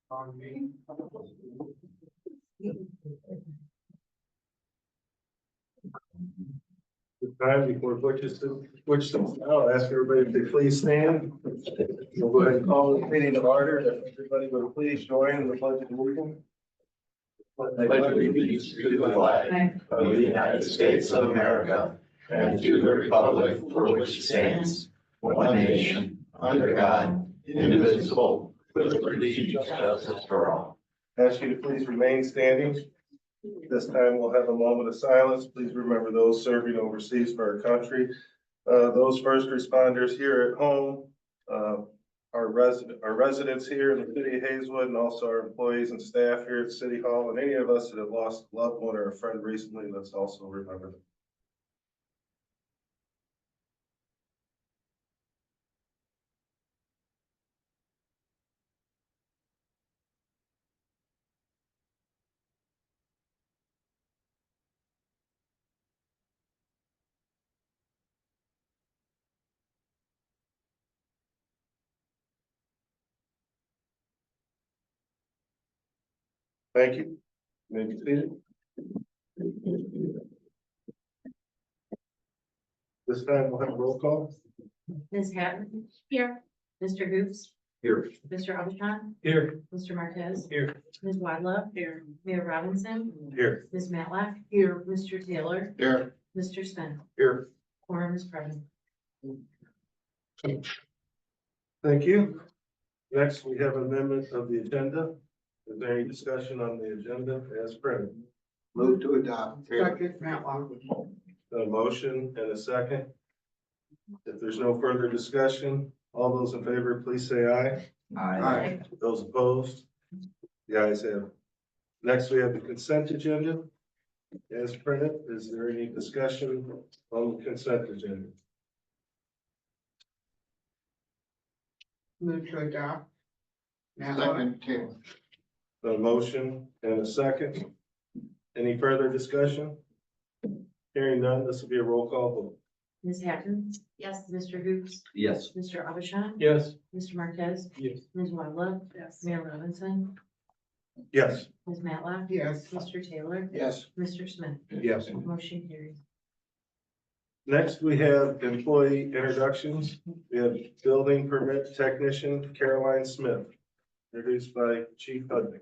The time before Butch, I'll ask everybody if they please stand. We'll go ahead and call the meeting to order. If everybody would please join in the pledge of allegiance. Pledge allegiance to the flag of the United States of America and to the republic for which it stands, one nation, under God, indivisible, with liberty and justice for all. Ask you to please remain standing. This time we'll have a moment of silence. Please remember those serving overseas for our country. Those first responders here at home, our residents here in the city of Hazelwood, and also our employees and staff here at City Hall, and any of us that have lost a loved one or a friend recently, let's also remember them. Thank you. You may be seated. This time we'll have a roll call. Ms. Hatton. Here. Mr. Hoops. Here. Mr. Abishon. Here. Mr. Marquez. Here. Ms. Wadlow. Here. Mayor Robinson. Here. Ms. Matlack. Here. Mr. Taylor. Here. Mr. Smith. Here. Quorum is present. Thank you. Next, we have amendment of the agenda. Is there any discussion on the agenda as printed? Move to adopt. Second, Matlock. A motion and a second. If there's no further discussion, all those in favor, please say aye. Aye. Those opposed? The ayes have it. Next, we have the consent agenda as printed. Is there any discussion on the consent agenda? Move to adopt. Matlock. Second, Taylor. A motion and a second. Any further discussion? Hearing none, this will be a roll call vote. Ms. Hatton. Yes. Mr. Hoops. Yes. Mr. Abishon. Yes. Mr. Marquez. Yes. Ms. Wadlow. Yes. Mayor Robinson. Yes. Ms. Matlack. Yes. Mr. Taylor. Yes. Mr. Smith. Yes. Motion carries. Next, we have employee introductions. We have building permit technician Caroline Smith, introduced by Chief Hudnick.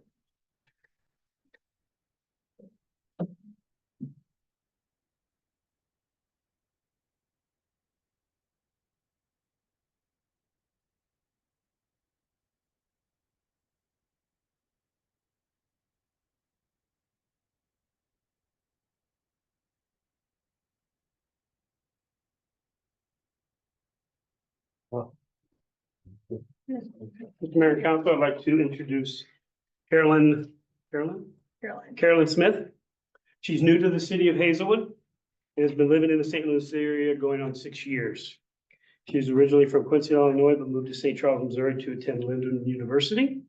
Mr. Mayor and Council, I'd like to introduce Carolyn Smith. She's new to the city of Hazelwood and has been living in the St. Louis area going on 6 years. She's originally from Quincy, Illinois, but moved to St. Charles, Missouri to attend Lindenwood University.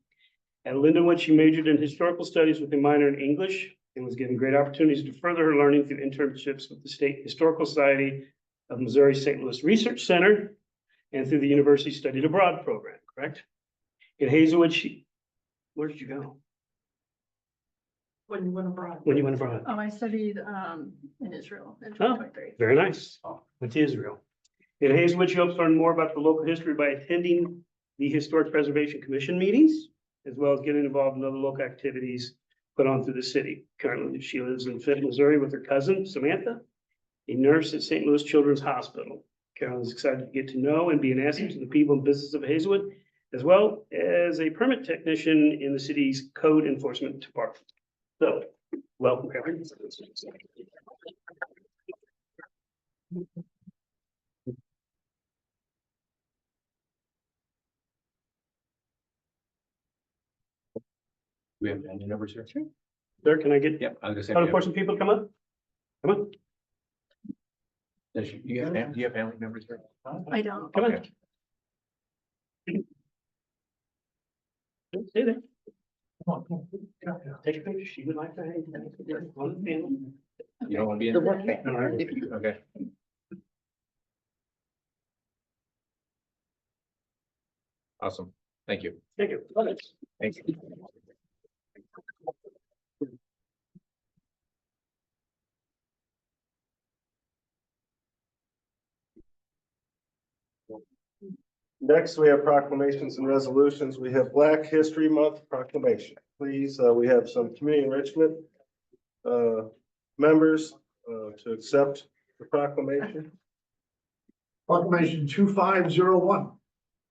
At Lindenwood, she majored in historical studies with a minor in English and was given great opportunities to further her learning through internships with the State Historical Society of Missouri St. Louis Research Center and through the University Studied Abroad program, correct? In Hazelwood, where did you go? When you went abroad. When you went abroad? Oh, I studied in Israel in Oh. 2023. Very nice. Went to Israel. In Hazelwood, you hopes to learn more about the local history by attending the Historic Preservation Commission meetings, as well as getting involved in other local activities put on through the city. Currently, she lives in Fifth, Missouri with her cousin, Samantha, a nurse at St. Louis Children's Hospital. Carolyn is excited to get to know and be an asset to the people and business of Hazelwood, as well as a permit technician in the city's code enforcement department. So, welcome, Carolyn. We have any numbers here? Sir, can I get Yep, I was gonna say. other portion people to come up? Come on, Do you have family members here? I don't. come on. Okay. Stay there. Take a picture. She would like to hang. On the family. You don't want to be in? The work All right. Okay. Awesome. Thank you. Thank you. Thank you. Next, we have proclamations and resolutions. We have Black History Month proclamation. Please, we have some community enrichment members to accept the proclamation. Proclamation 2501.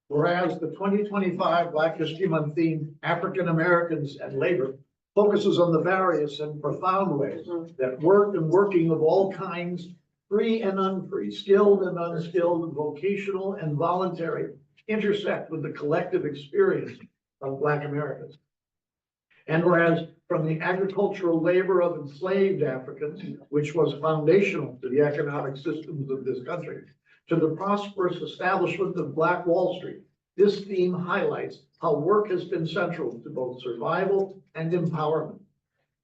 Whereas the 2025 Black History Month theme, African Americans and Labor, focuses on the various and profound ways that work and working of all kinds, free and unfree, skilled and unskilled, vocational and voluntary, intersect with the collective experience of Black Americans. And whereas from the agricultural labor of enslaved Africans, which was foundational to the economic systems of this country, to the prosperous establishment of Black Wall Street, this theme highlights how work has been central to both survival and empowerment.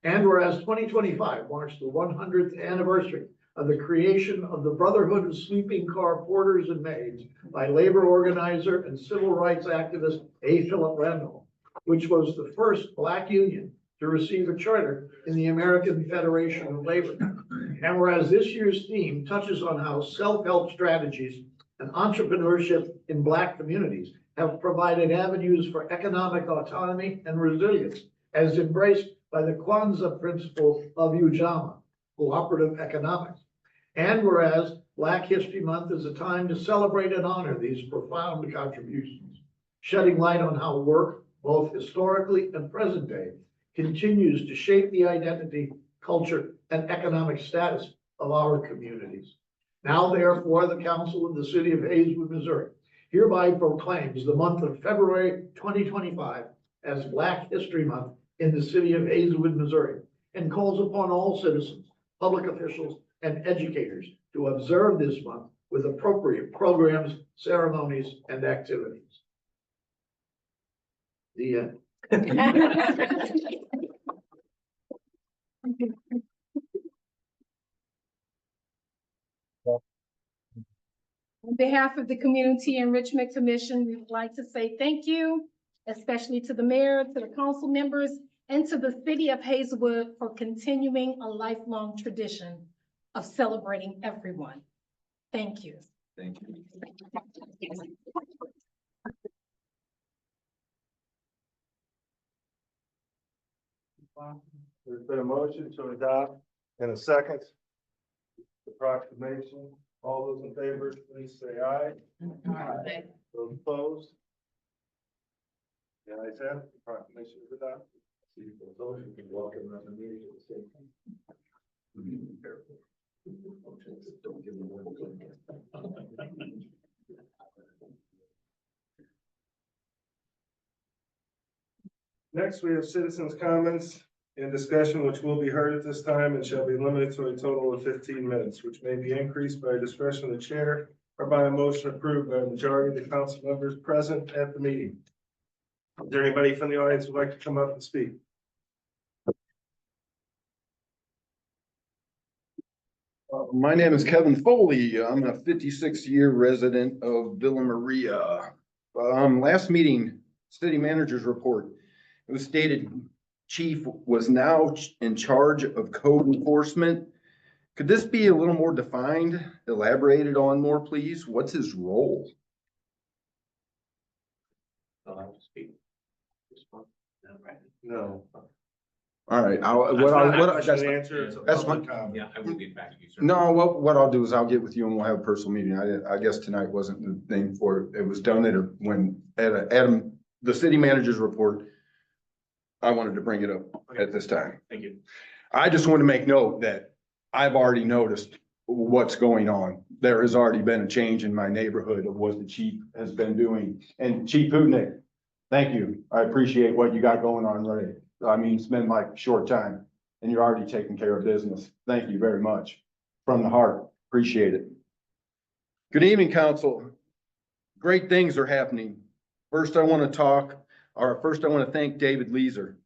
And whereas 2025 marks the 100th anniversary of the creation of the Brotherhood of Sleeping Car Porters and Maids by labor organizer and civil rights activist A. Philip Randolph, which was the first Black union to receive a charter in the American Federation of Labor. And whereas this year's theme touches on how self-help strategies and entrepreneurship in Black communities have provided avenues for economic autonomy and resilience, as embraced by the Kwanzaa principle of Ujamaa, cooperative economics. And whereas Black History Month is a time to celebrate and honor these profound contributions, shedding light on how work, both historically and present day, continues to shape the identity, culture, and economic status of our communities. Now, therefore, the Council of the City of Hazelwood, Missouri, hereby proclaims the month of February 2025 as Black History Month in the City of Hazelwood, Missouri, and calls upon all citizens, public officials, and educators to observe this month with appropriate programs, ceremonies, and activities. The end. On behalf of the Community Enrichment Commission, we would like to say thank you, especially to the mayor, to the council members, and to the city of Hazelwood for continuing a lifelong tradition of celebrating everyone. Thank you. Thank you. There's been a motion to adopt in a second. The proclamation, all those in favor, please say aye. Aye. Those opposed? The ayes have it. The proclamation is adopted. Next, we have citizens' comments and discussion, which will be heard at this time and shall be limited to a total of 15 minutes, which may be increased by discretion of the chair or by a motion approved by a majority of the council members present at the meeting. Is there anybody from the audience who would like to come up and speak? My name is Kevin Foley. I'm a 56-year resident of Villa Maria. Last meeting, city manager's report, it was stated chief was now in charge of code enforcement. Could this be a little more defined, elaborated on more, please? What's his role? No. All right, that's fine. Yeah, I will get back to you, sir. No, what I'll do is I'll get with you and we'll have a personal meeting. I guess tonight wasn't the thing for it. It was done at Adam, the city manager's report. I wanted to bring it up at this time. Thank you. I just want to make note that I've already noticed what's going on. There has already been a change in my neighborhood of what the chief has been doing. And Chief Hudnick, thank you. I appreciate what you got going on, Ray. I mean, it's been like a short time and you're already taking care of business. Thank you very much. From the heart, appreciate it. Good evening, council. Great things are happening. First, I want to thank David Leeser.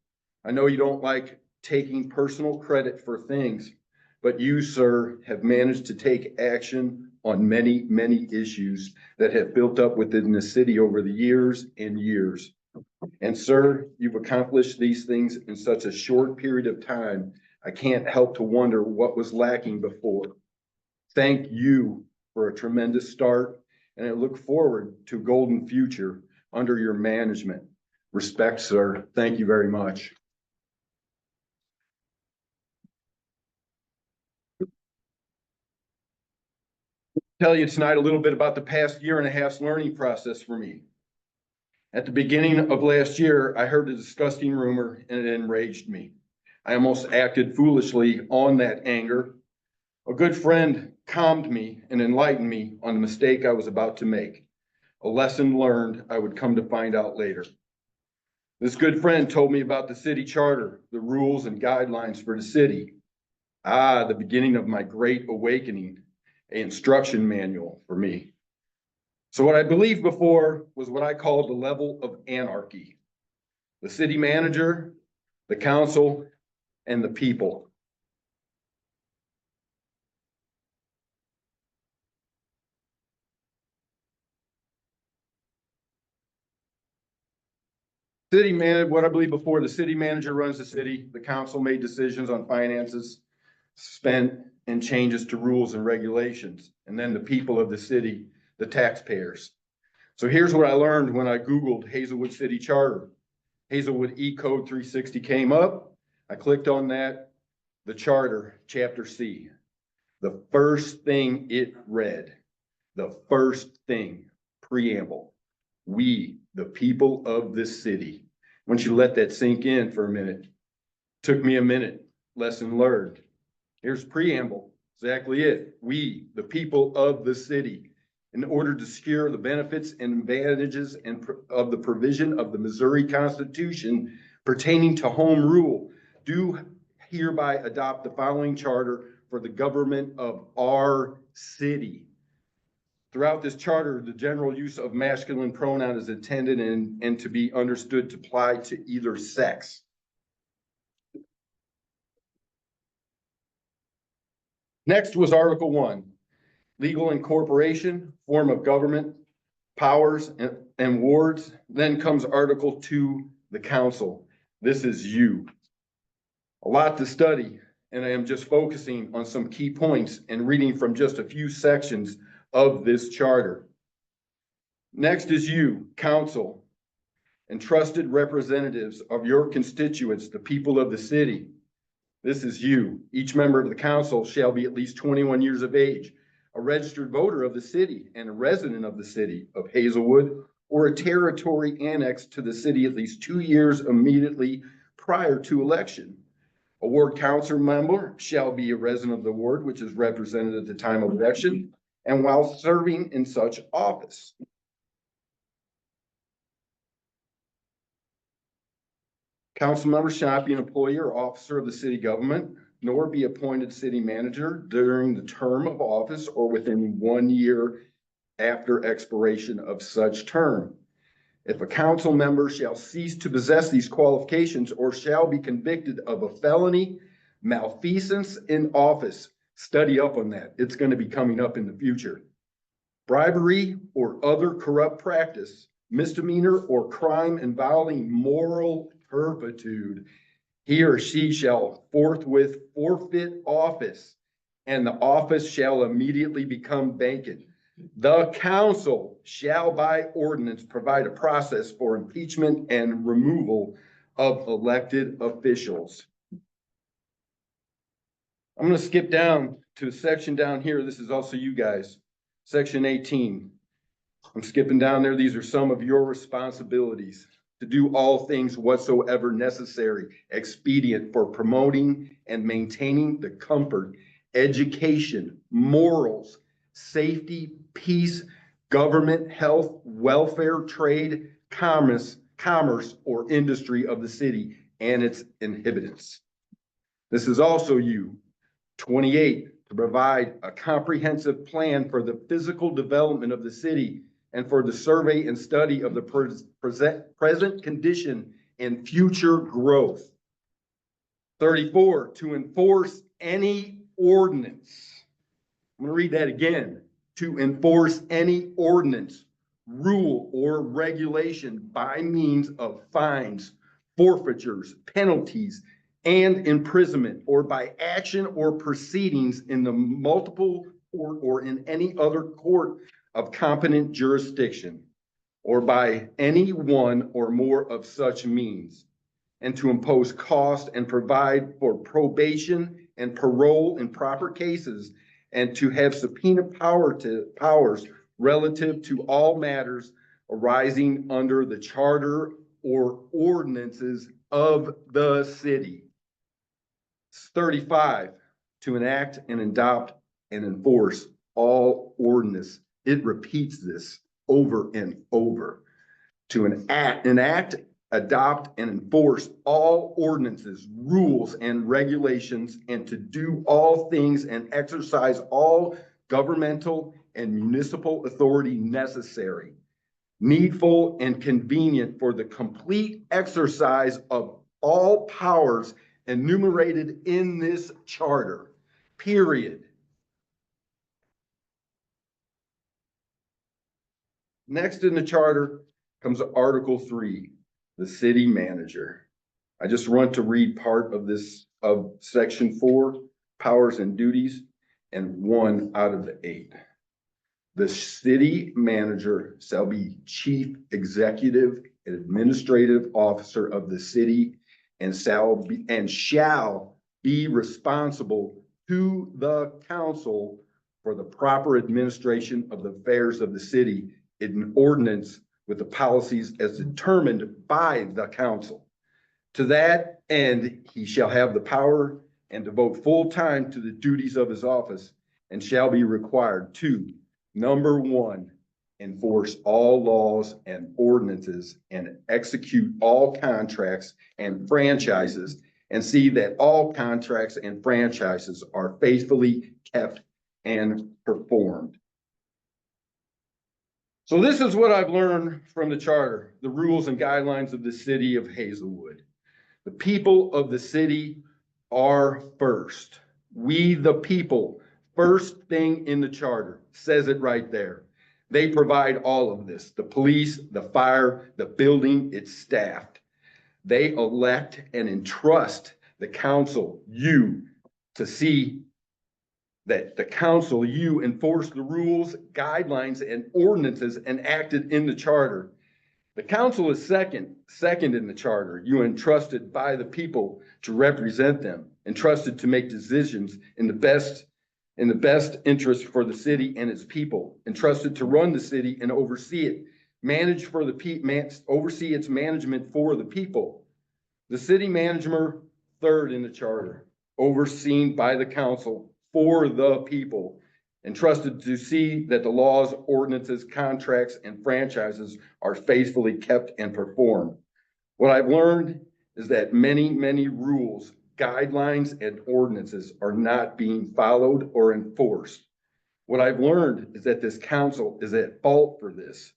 I know you don't like taking personal credit for things, but you, sir, have managed to take action on many, many issues that have built up within the city over the years and years. And sir, you've accomplished these things in such a short period of time. I can't help to wonder what was lacking before. Thank you for a tremendous start, and I look forward to a golden future under your management. Respect, sir. Thank you very much. Tell you tonight a little bit about the past year and a half's learning process for me. At the beginning of last year, I heard a disgusting rumor and it enraged me. I almost acted foolishly on that anger. A good friend calmed me and enlightened me on the mistake I was about to make. A lesson learned I would come to find out later. This good friend told me about the city charter, the rules and guidelines for the city. The beginning of my great awakening, an instruction manual for me. So what I believed before was what I called the level of anarchy. The city manager, the council, and the people. What I believe before, the city manager runs the city, the council made decisions on finances, spent, and changes to rules and regulations, and then the people of the city, the taxpayers. So here's what I learned when I Googled Hazelwood City Charter. Hazelwood E-Code 360 came up. I clicked on that, the charter, chapter C. The first thing it read, the first thing, preamble. We, the people of this city. Once you let that sink in for a minute, took me a minute, lesson learned. Here's preamble, exactly it. We, the people of the city, in order to secure the benefits and advantages of the provision of the Missouri Constitution pertaining to home rule, do hereby adopt the following charter for the government of our city. Throughout this charter, the general use of masculine pronoun is intended and to be understood to apply to either sex. Next was Article 1, legal incorporation, form of government, powers and wards. Then comes Article 2, the council. This is you. A lot to study, and I am just focusing on some key points and reading from just a few sections of this charter. Next is you, council, and trusted representatives of your constituents, the people of the city. This is you. Each member of the council shall be at least 21 years of age, a registered voter of the city and a resident of the city of Hazelwood, or a territory annexed to the city at least 2 years immediately prior to election. A ward council member shall be a resident of the ward, which is represented at the time of election, and while serving in such office. Council members shall not be an employee or officer of the city government, nor be appointed city manager during the term of office or within 1 year after expiration of such term. If a council member shall cease to possess these qualifications or shall be convicted of a felony, malfeasance in office, study up on that. It's going to be coming up in the future. Bribery or other corrupt practice, misdemeanor or crime involving moral turpitude, he or she shall forthwith forfeit office, and the office shall immediately become vacant. The council shall by ordinance provide a process for impeachment and removal of elected officials. I'm going to skip down to a section down here. This is also you guys. Section 18. I'm skipping down there. These are some of your responsibilities. To do all things whatsoever necessary, expedient for promoting and maintaining the comfort, education, morals, safety, peace, government, health, welfare, trade, commerce, or industry of the city and its inhabitants. This is also you. 28, to provide a comprehensive plan for the physical development of the city and for the survey and study of the present condition and future growth. 34, to enforce any ordinance. I'm going to read that again. To enforce any ordinance rule, or regulation by means of fines, forfeitures, penalties, and imprisonment, or by action or proceedings in the multiple or in any other court of competent jurisdiction, or by any one or more of such means, and to impose cost and provide for probation and parole in proper cases, and to have subpoena powers relative to all matters arising under the charter or ordinances of the city. 35, to enact and adopt and enforce all ordinance. It repeats this over and over. To enact, adopt, and enforce all ordinances, rules, and regulations, and to do all things and exercise all governmental and municipal authority necessary, needful, and convenient for the complete exercise of all powers enumerated in this charter, period. Next in the charter comes Article 3, the city manager. I just want to read part of this, of Section 4, powers and duties, and 1 out of the 8. The city manager shall be chief executive and administrative officer of the city and shall be responsible to the council for the proper administration of the affairs of the city in ordinance with the policies as determined by the council. To that end, he shall have the power and devote full time to the duties of his office, and shall be required to, number 1, enforce all laws and ordinances and execute all contracts and franchises, and see that all contracts and franchises are faithfully kept and performed. So this is what I've learned from the charter, the rules and guidelines of the city of Hazelwood. The people of the city are first. We, the people, first thing in the charter, says it right there. They provide all of this, the police, the fire, the building, it's staffed. They elect and entrust the council, you, to see that the council, you, enforce the rules, guidelines, and ordinances enacted in the charter. The council is second in the charter. You entrusted by the people to represent them, entrusted to make decisions in the best interest for the city and its people, entrusted to run the city and oversee it, oversee its management for the people. The city manager, third in the charter, overseen by the council for the people, entrusted to see that the laws, ordinances, contracts, and franchises are faithfully kept and performed. What I've learned is that many rules, guidelines, and ordinances are not being followed or enforced. What I've learned is that this council is at fault for this.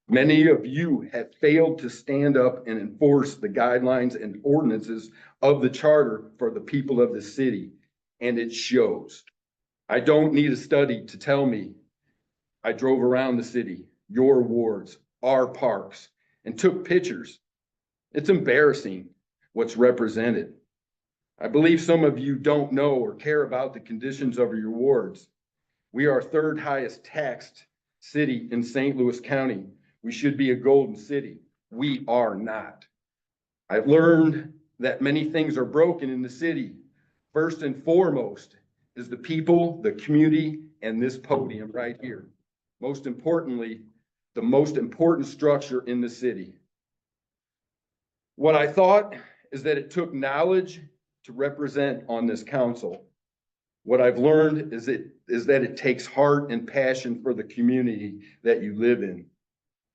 Many of you have failed to stand up and enforce the guidelines and ordinances of the charter for the people of the city, and it shows. I don't need a study to tell me. I drove around the city, your wards, our parks, and took pictures. It's embarrassing what's represented. I believe some of you don't know or care about the conditions of your wards. We are third highest taxed city in St. Louis County. We should be a golden city. We are not. I've learned that many things are broken in the city. First and foremost is the people, the community, and this podium right here. Most importantly, the most important structure in the city. What I thought is that it took knowledge to represent on this council. What I've learned is that it takes heart and passion for the community that you live in.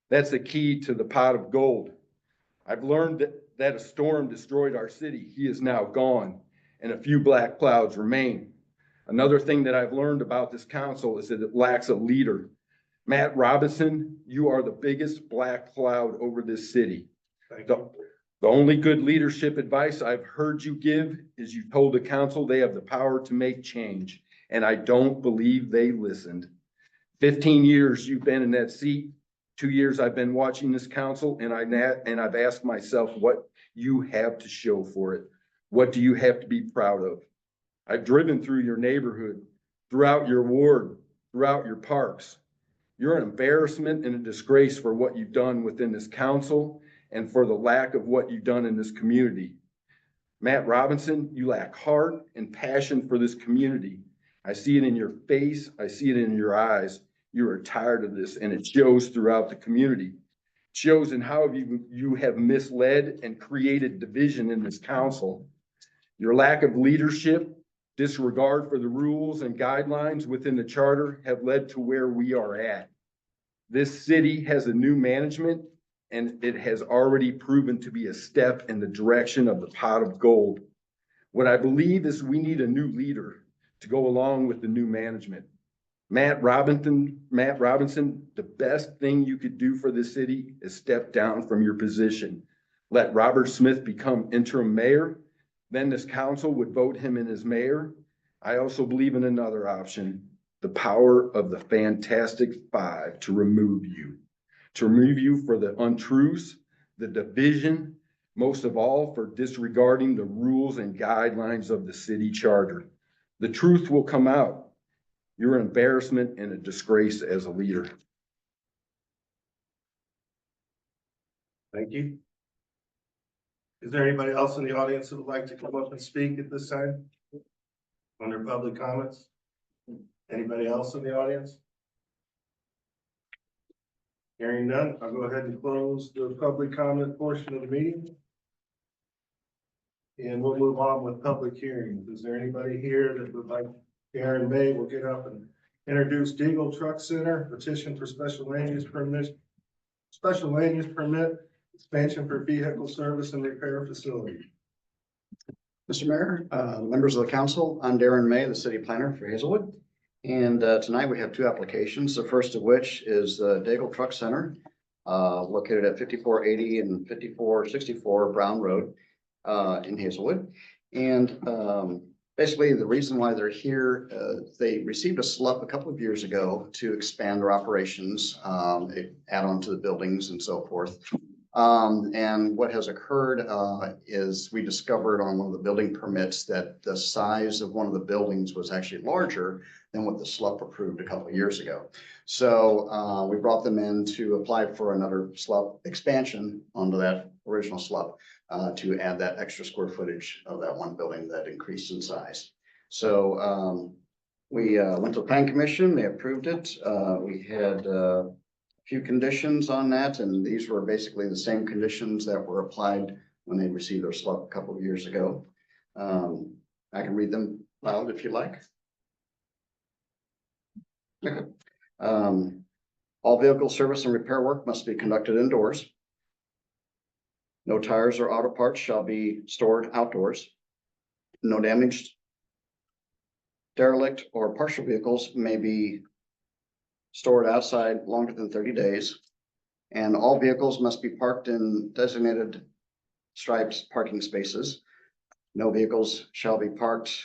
That's the key to the pot of gold. I've learned that a storm destroyed our city. He is now gone, and a few black clouds remain. Another thing that I've learned about this council is that it lacks a leader. Matt Robinson, you are the biggest black cloud over this city. The only good leadership advice I've heard you give is you told the council they have the power to make change, and I don't believe they listened. 15 years you've been in that seat, 2 years I've been watching this council and I've asked myself what you have to show for it. What do you have to be proud of? I've driven through your neighborhood, throughout your ward, throughout your parks. You're an embarrassment and a disgrace for what you've done within this council and for the lack of what you've done in this community. Matt Robinson, you lack heart and passion for this community. I see it in your face. I see it in your eyes. You are tired of this, and it shows throughout the community. It shows in how you have misled and created division in this council. Your lack of leadership, disregard for the rules and guidelines within the charter have led to where we are at. This city has a new management, and it has already proven to be a step in the direction of the pot of gold. What I believe is we need a new leader to go along with the new management. Matt Robinson, the best thing you could do for the city is step down from your position. Let Robert Smith become interim mayor. Then this council would vote him in as mayor. I also believe in another option, the power of the Fantastic Five to remove you for the untruths, the division, most of all for disregarding the rules and guidelines of the city charter. The truth will come out. You're an embarrassment and a disgrace as a leader. Thank you. Is there anybody else in the audience who would like to come up and speak at this time? Under public comments? Anybody else in the audience? Hearing none, I'll go ahead and close the public comment portion of the meeting. And we'll move on with public hearings. Is there anybody here that would like, Aaron May will get up and introduce Deagle Truck Center, petition for special land use permit, expansion for vehicle service and repair facility. Mr. Mayor, members of the council, I'm Darren May, the city planner for Hazelwood. And tonight we have two applications, the first of which is the Daigle Truck Center, located at 5480 and 5464 Brown Road in Hazelwood. And basically the reason why they're here, they received a SLUP a couple of years ago to expand their operations, add on to the buildings and so forth. And what has occurred is we discovered on one of the building permits that the size of one of the buildings was actually larger than what the SLUP approved a couple of years ago. So we brought them in to apply for another SLUP expansion onto that original SLUP to add that extra square footage of that one building that increased in size. So we went to the planning commission, they approved it. We had few conditions on that, and these were basically the same conditions that were applied when they received their SLUP a couple of years ago. I can read them loud if you like. Okay. All vehicle service and repair work must be conducted indoors. No tires or auto parts shall be stored outdoors. No damaged, derelict, or partial vehicles may be stored outside longer than 30 days. And all vehicles must be parked in designated stripes parking spaces. No vehicles shall be parked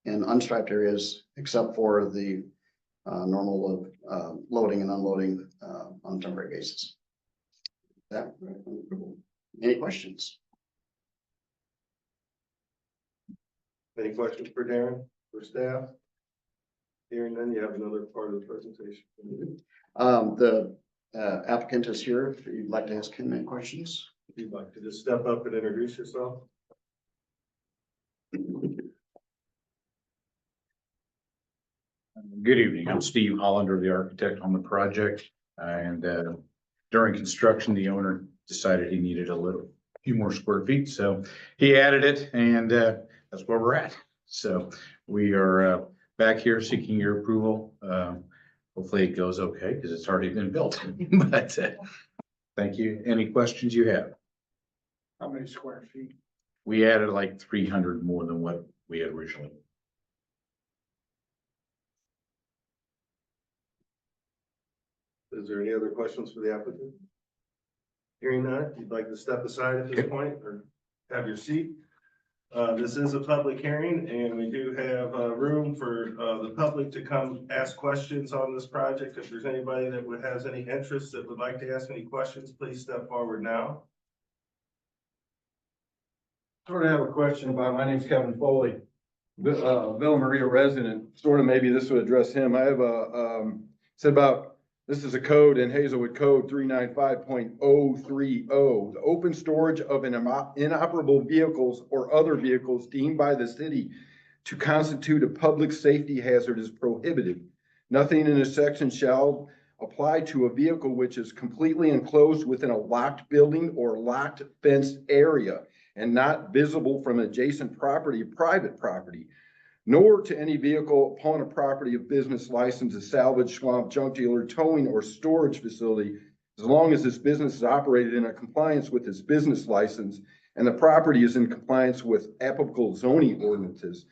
in unstriped areas except for the normal loading and unloading on a temporary basis. That, any questions? Any questions for Darren, for staff? Hearing none, you have another part of the presentation. The applicant is here if you'd like to ask him any questions. If you'd like to just step up and introduce yourself. Good evening. I'm Steve Hollander, the architect on the project. And during construction, the owner decided he needed a few more square feet. So he added it, and that's where we're at. So we are back here seeking your approval. Hopefully it goes okay because it's already been built. But thank you. Any questions you have? How many square feet? We added like 300 more than what we had originally. Is there any other questions for the applicant? Hearing none, if you'd like to step aside at this point or have your seat. This is a public hearing and we do have room for the public to come ask questions on this project. If there's anybody that has any interest that would like to ask any questions, please step forward now. Sort of have a question about, my name's Kevin Foley, Villa Maria resident, sort of maybe this would address him. I have said about, this is a code in Hazelwood Code 395.030. The open storage of inoperable vehicles or other vehicles deemed by the city to constitute a public safety hazard is prohibited. Nothing in this section shall apply to a vehicle which is completely enclosed within a locked building or locked fenced area and not visible from adjacent property, private property, nor to any vehicle upon a property of business license, a salvage, swamp, junk dealer, towing, or storage facility, as long as this business is operated in a compliance with its business license and the property is in compliance with applicable zoning ordinances.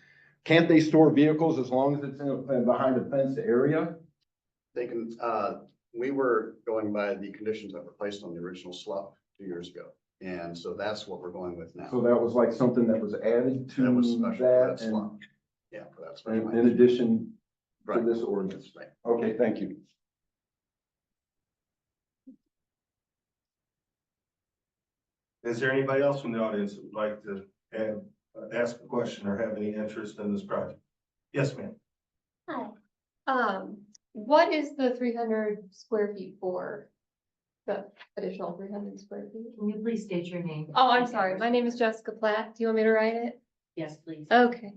Can't they store vehicles as long as it's behind a fenced area? They can, we were going by the conditions that were placed on the original slough 2 years ago. And so that's what we're going with now. So that was like something that was added to That was special for that that and slough. Yeah, for that special. in addition to Right. this ordinance. Right. Okay, thank you. Is there anybody else from the audience that would like to ask a question or have any interest in this project? Yes, ma'am. Hi. What is the 300 square feet for? The additional 300 square feet? Can you please state your name? Oh, I'm sorry. My name is Jessica Platt. Do you want me to write it? Yes, please. Okay.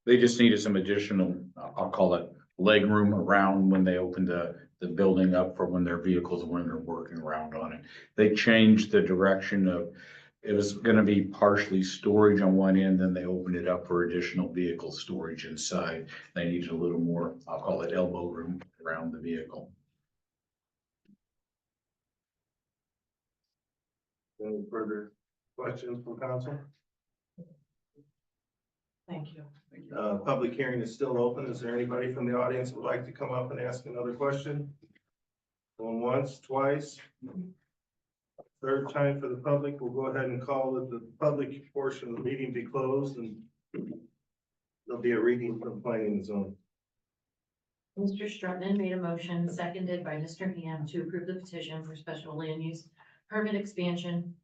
They just needed some additional, I'll call it leg room around when they opened the building up for when their vehicles, when they're working around on it. They changed the direction of, it was gonna be partially storage on one end, then they opened it up for additional vehicle storage inside. They needed a little more, I'll call it elbow room around the vehicle. Any further questions from council? Thank you. Public hearing is still open. Is there anybody from the audience who would like to come up and ask another question? Going once, twice? Third time for the public, we'll go ahead and call it the public portion of the meeting be closed and there'll be a reading from planning and zoning. Mr. Strutman made a motion, seconded by Mr. Ham, to approve the petition for special land use permit expansion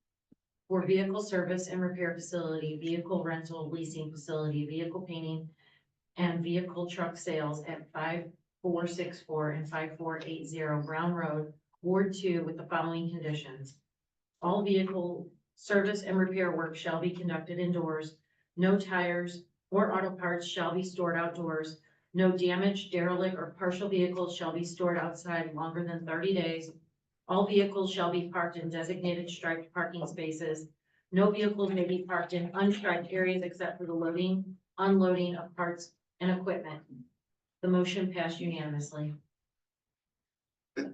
for vehicle service and repair facility, vehicle rental leasing facility, vehicle painting, and vehicle truck sales at 5464 and 5480 Brown Road, Ward 2, with the following conditions. All vehicle service and repair work shall be conducted indoors. No tires or auto parts shall be stored outdoors. No damaged, derelict, or partial vehicles shall be stored outside longer than 30 days. All vehicles shall be parked in designated striped parking spaces. No vehicles may be parked in unstriped areas except for the loading, unloading of parts and equipment. The motion passed unanimously. Is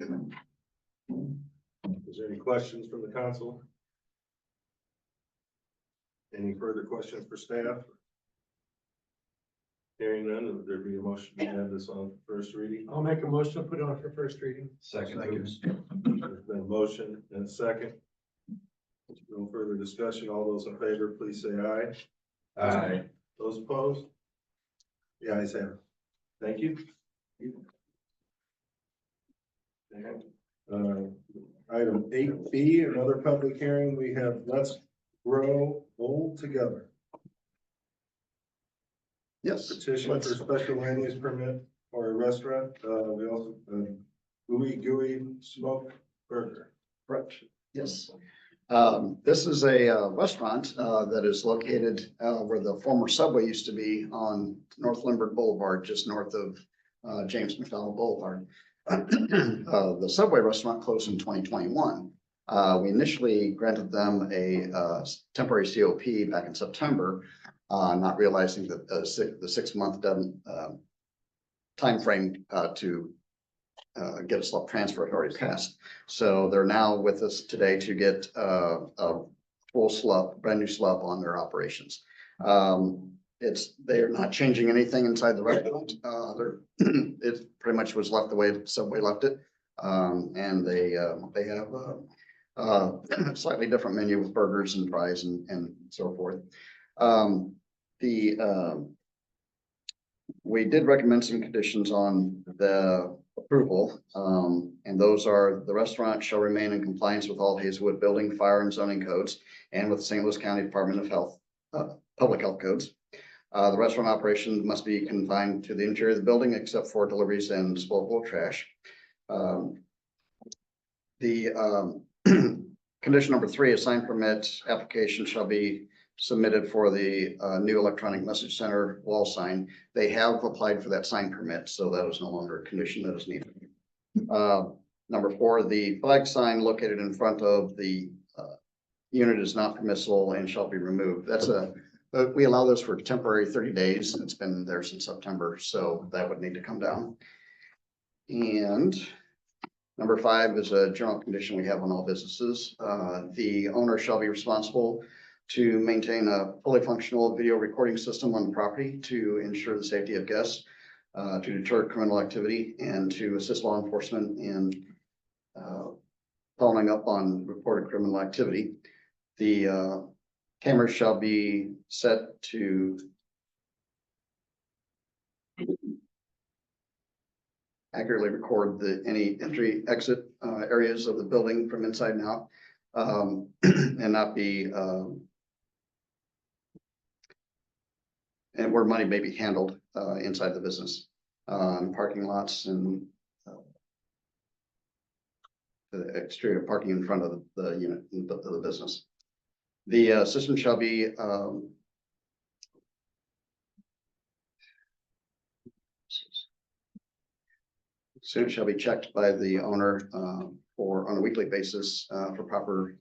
there any questions from the council? Any further questions for staff? Hearing none, would there be a motion to have this on first reading? I'll make a motion to put it on for first reading. Second. There's been a motion and a second. No further discussion. All those in favor, please say aye. Aye. Those opposed? The ayes have it. Thank you. Item 8B, another public hearing. We have Let's Grow Old Together. Yes. Petition for special land use permit for a restaurant. We also, Gooey Smoke Burger. Correct. Yes. This is a restaurant that is located where the former Subway used to be on North Lindbergh Boulevard, just north of James McDonald Boulevard. The Subway restaurant closed in 2021. We initially granted them a temporary COP back in September, not realizing that the 6 month timeframe to get a slip transfer, it already passed. So they're now with us today to get a full slip, brand new slip on their operations. They're not changing anything inside the restaurant. It pretty much was left the way Subway left it. And they have a slightly different menu with burgers and fries and so forth. We did recommend some conditions on the approval, and those are: the restaurant shall remain in compliance with all Hazelwood building, fire and zoning codes and with the St. Louis County Department of Health, public health codes. The restaurant operation must be confined to the interior of the building except for deliveries and disposable trash. Condition number 3, a sign permit application shall be submitted for the new electronic message center wall sign. They have applied for that sign permit, so that is no longer a condition that is needed. Number 4, the flag sign located in front of the unit is not permissible and shall be removed. We allow this for temporary 30 days. It's been there since September, so that would need to come down. And number 5 is a general condition we have on all businesses. The owner shall be responsible to maintain a fully functional video recording system on the property to ensure the safety of guests, to deter criminal activity, and to assist law enforcement in following up on reported criminal activity. The cameras shall be set to accurately record any entry, exit areas of the building from inside and out, and not be and where money may be handled inside the business, parking lots and the exterior parking in front of the unit of the business. The system shall be checked by the owner on a weekly basis for proper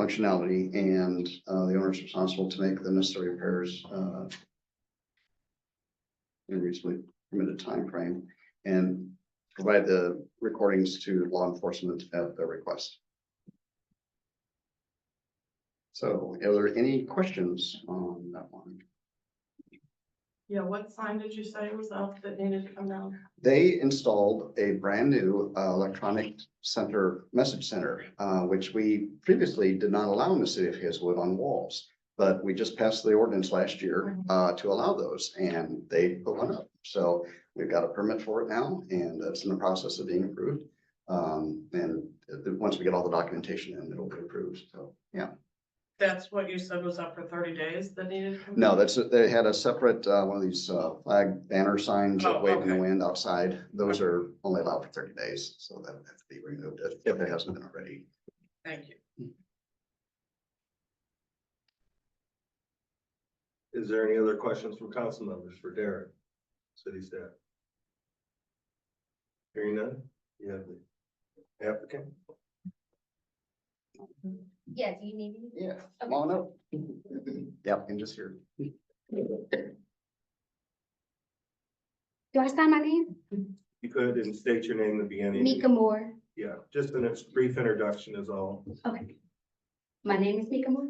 functionality, and the owner is responsible to make the necessary repairs in a reasonably limited time frame and provide the recordings to law enforcement at their request. So are there any questions on that one? Yeah, what sign did you say was up that needed to come down? They installed a brand new electronic message center, which we previously did not allow in the city of Hazelwood on walls. But we just passed the ordinance last year to allow those, and they put one up. So we've got a permit for it now, and it's in the process of being approved. And once we get all the documentation in, it'll be approved. So, yeah. That's what you said was up for 30 days that needed to come No, down? they had a separate, one of these flag banner signs that Oh, wave in the okay. wind outside. Those are only allowed for 30 days, so that have to be removed if it hasn't been already. Thank you. Is there any other questions from council members for Darren, city staff? Hearing none, you have the applicant. Yeah, do you need me? Yeah, come on up. Yep, and just here. Do I sign my name? You could and state your name at the beginning. Mika Moore. Yeah, just a brief introduction is all. Okay. My name is Mika Moore.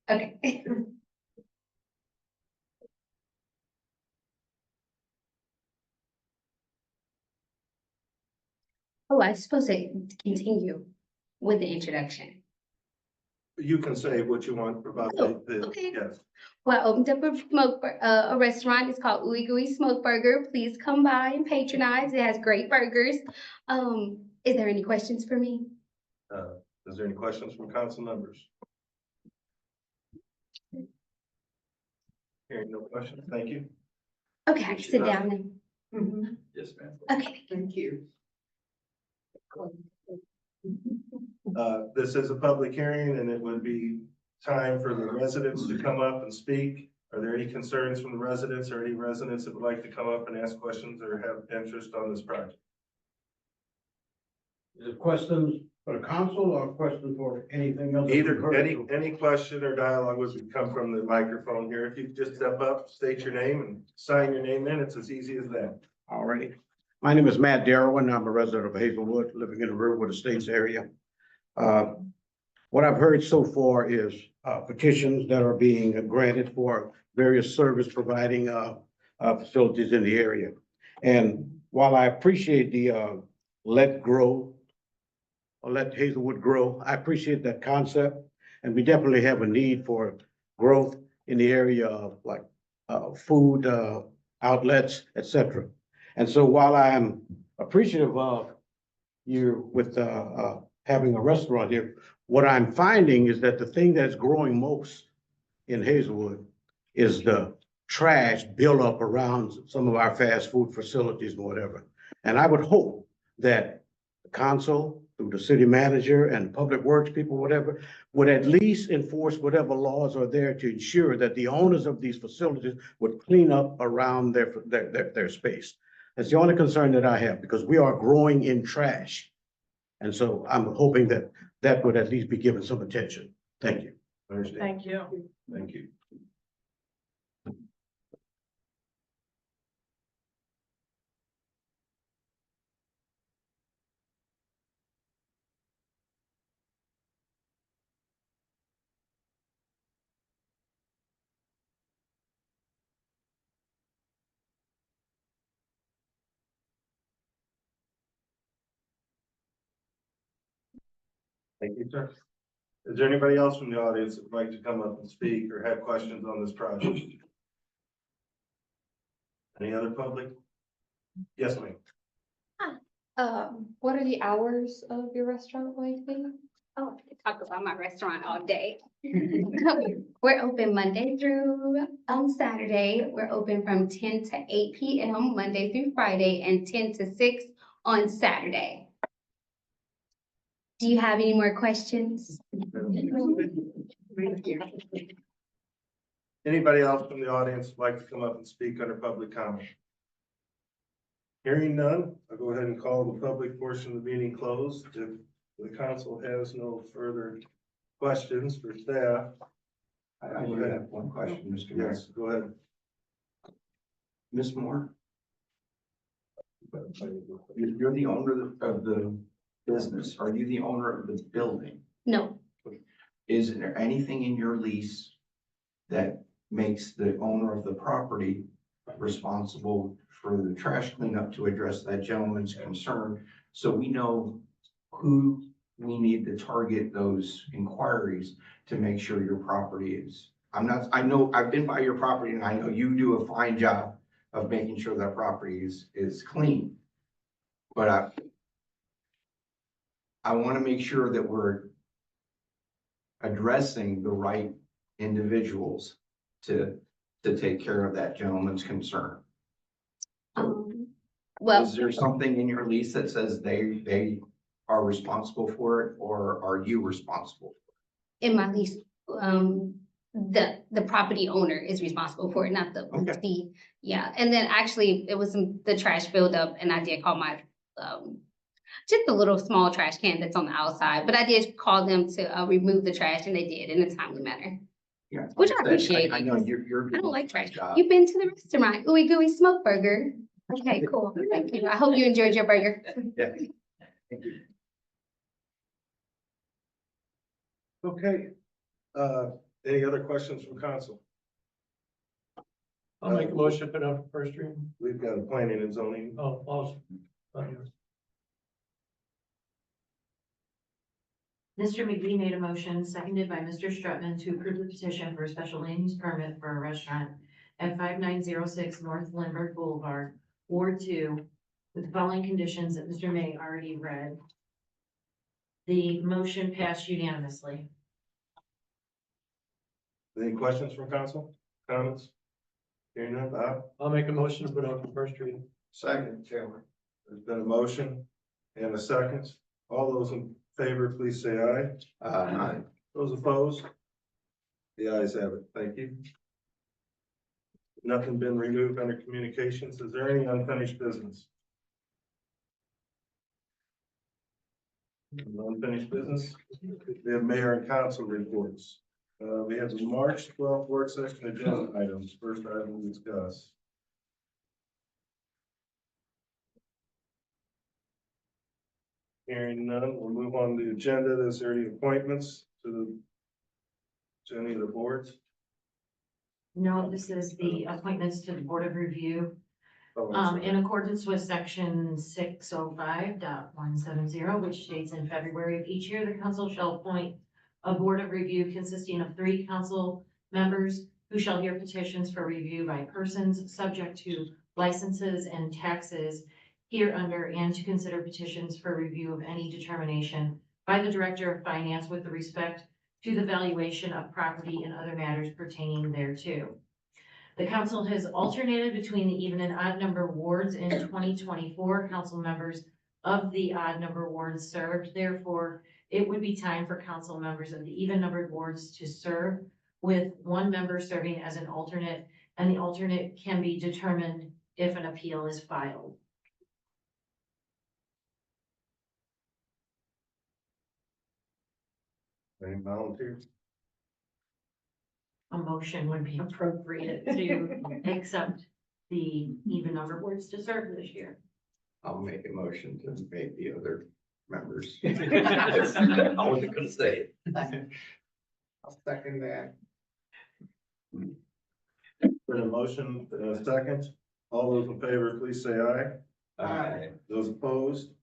Okay. Oh, I'm supposed to continue with the introduction. You can say what you want about Oh, the, okay. yes. Well, I opened up a restaurant. It's called Ooey Gooey Smoke Burger. Please come by and patronize. It has great burgers. Is there any questions for me? Is there any questions from council members? Hearing no questions, thank you. Okay, I can sit down then. Yes, ma'am. Okay. Thank you. This is a public hearing and it would be time for the residents to come up and speak. Are there any concerns from the residents or any residents that would like to come up and ask questions or have interest on this project? The questions For the council or a question for anything else? Either, any question or dialogue would come from the microphone here. If you could just step up, state your name and sign your name in, it's as easy as that. Alrighty. My name is Matt Darwin. I'm a resident of Hazelwood, living in the Riverwood Estates area. What I've heard so far is petitions that are being granted for various service providing facilities in the area. And while I appreciate the let grow, or let Hazelwood grow, I appreciate that concept. And we definitely have a need for growth in the area of like food outlets, et cetera. And so while I'm appreciative of you with having a restaurant here, what I'm finding is that the thing that's growing most in Hazelwood is the trash buildup around some of our fast food facilities and whatever. And I would hope that the council, through the city manager and public works people, whatever, would at least enforce whatever laws are there to ensure that the owners of these facilities would clean up around their space. That's the only concern that I have, because we are growing in trash. And so I'm hoping that that would at least be given some attention. Thank you. Understand? Thank you. Thank you. Thank you, sir. Is there anybody else from the audience that would like to come up and speak or have questions on this project? Any other public? Yes, ma'am. What are the hours of your restaurant going to be? Oh, I could talk about my restaurant all day. We're open Monday through Saturday. We're open from 10 to 8 p.m. Monday through Friday and 10 to 6 on Saturday. Do you have any more questions? Anybody else from the audience would like to come up and speak under public comment? Hearing none, I'll go ahead and call the public portion of the meeting closed. If the council has no further questions for staff. I do have one question, Mr. Mayor. Yes, go ahead. Ms. Moore? You're the owner of the business. Are you the owner of the building? No, Is there anything in your lease that makes the owner of the property responsible for the trash cleanup to address that gentleman's concern? So we know who we need to target those inquiries to make sure your property is. I know, I've been by your property and I know you do a fine job of making sure that property is clean. But I want to make sure that we're addressing the right individuals to take care of that gentleman's concern. well, Is there something in your lease that says they are responsible for it, or are you responsible? in my lease, the property owner is responsible for it, not the, Okay. yeah. And then actually, it was the trash buildup, and I did call my, just the little small trash can that's on the outside, but I did call them to remove the trash, and they did in a timely manner. Yeah. Which I like said, appreciate I know you're. I don't like trash. Job. You've been to the restaurant, Ooey Gooey Smoke Burger. Okay, cool. Thank you. I hope you enjoyed your burger. Yeah. Thank you. Okay. Any other questions from council? I'll make a motion to put out the first reading. We've got a planning and zoning. Oh, awesome. Mr. McGee made a motion, seconded by Mr. Strutman, to approve the petition for a special land use permit for a restaurant at 5906 North Lindbergh Boulevard, Ward 2, with the following conditions that Mr. May already read. The motion passed unanimously. Any questions from council? Comments? Hearing none, Bob? I'll make a motion to put out the first reading. Second, Chairman. There's been a motion and a second. All those in favor, please say aye. Aye. Those opposed? The ayes have it. Thank you. Nothing been removed under communications. Is there any unfinished business? Unfinished business. We have mayor and council reports. We have the March 12th work session agenda items. First item to discuss. Hearing none, we'll move on to the agenda. Is there any appointments to any of the boards? No, this is the appointments to the Board of Review. Oh, I'm sorry. In accordance with section 605.170, which states in February of each year, the council shall appoint a Board of Review consisting of 3 council members who shall hear petitions for review by persons subject to licenses and taxes hereunder, and to consider petitions for review of any determination by the Director of Finance with respect to the valuation of property and other matters pertaining thereto. The council has alternated between the even and odd number wards in 2024. Council members of the odd number wards served. Therefore, it would be time for council members of the even numbered wards to serve, with 1 member serving as an alternate, and the alternate can be determined if an appeal is filed. Any volunteers? A motion would be appropriate to accept the even number words to serve this year. I'll make a motion to make the other members. I wasn't gonna say it. I'll second that. For the motion, second, all those in favor, please say aye. Aye. Those opposed?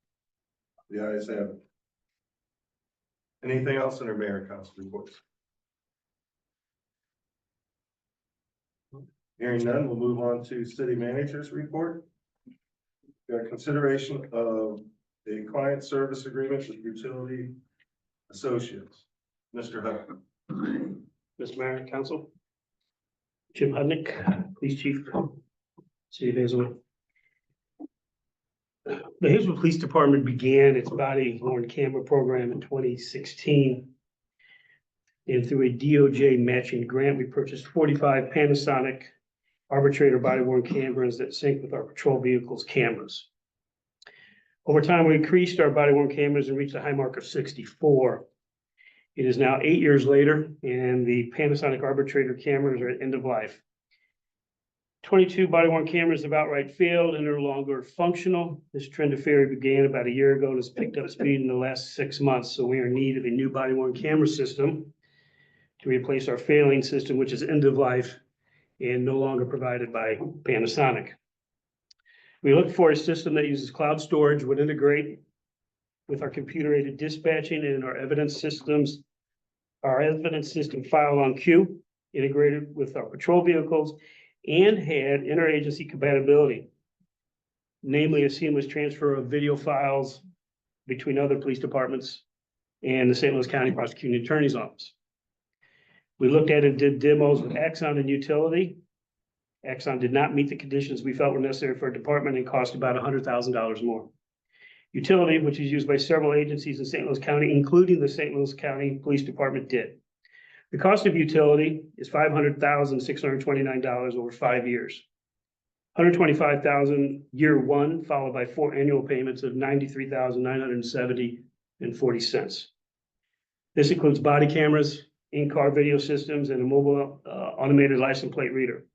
The ayes have it. Anything else in our mayor and council reports? Hearing none, we'll move on to city manager's report. Got consideration of a client service agreement with Utility Associates. Mr. Hutt. Mr. Mayor and Council. Jim Hudnick, Police Chief, City of Hazelwood. The Hazelwood Police Department began its body worn camera program in 2016. And through a DOJ matching grant, we purchased 45 Panasonic Arbitrator body worn cameras that sync with our patrol vehicles' cameras. Over time, we increased our body worn cameras and reached a high mark of 64. It is now 8 years later, and the Panasonic Arbitrator cameras are at end of life. 22 body worn cameras have outright failed and are no longer functional. This trend of failure began about a year ago and has picked up speed in the last 6 months. So we are in need of a new body worn camera system to replace our failing system, which is end of life and no longer provided by Panasonic. We look for a system that uses cloud storage, would integrate with our computer-aided dispatching and our evidence systems. Our evidence system File on Queue integrated with our patrol vehicles and had interagency compatibility, namely a seamless transfer of video files between other police departments and the St. Louis County Prosecuting Attorney's Office. We looked at and did demos with Axon and Utility. Axon did not meet the conditions we felt were necessary for a department and cost about $100,000 more. Utility, which is used by several agencies in St. Louis County, including the St. Louis County Police Department, did. The cost of Utility is $500,629 over 5 years. $125,000 year 1, followed by 4 annual payments of $93,970.40. This includes body cameras, in-car video systems, and a mobile automated license plate reader,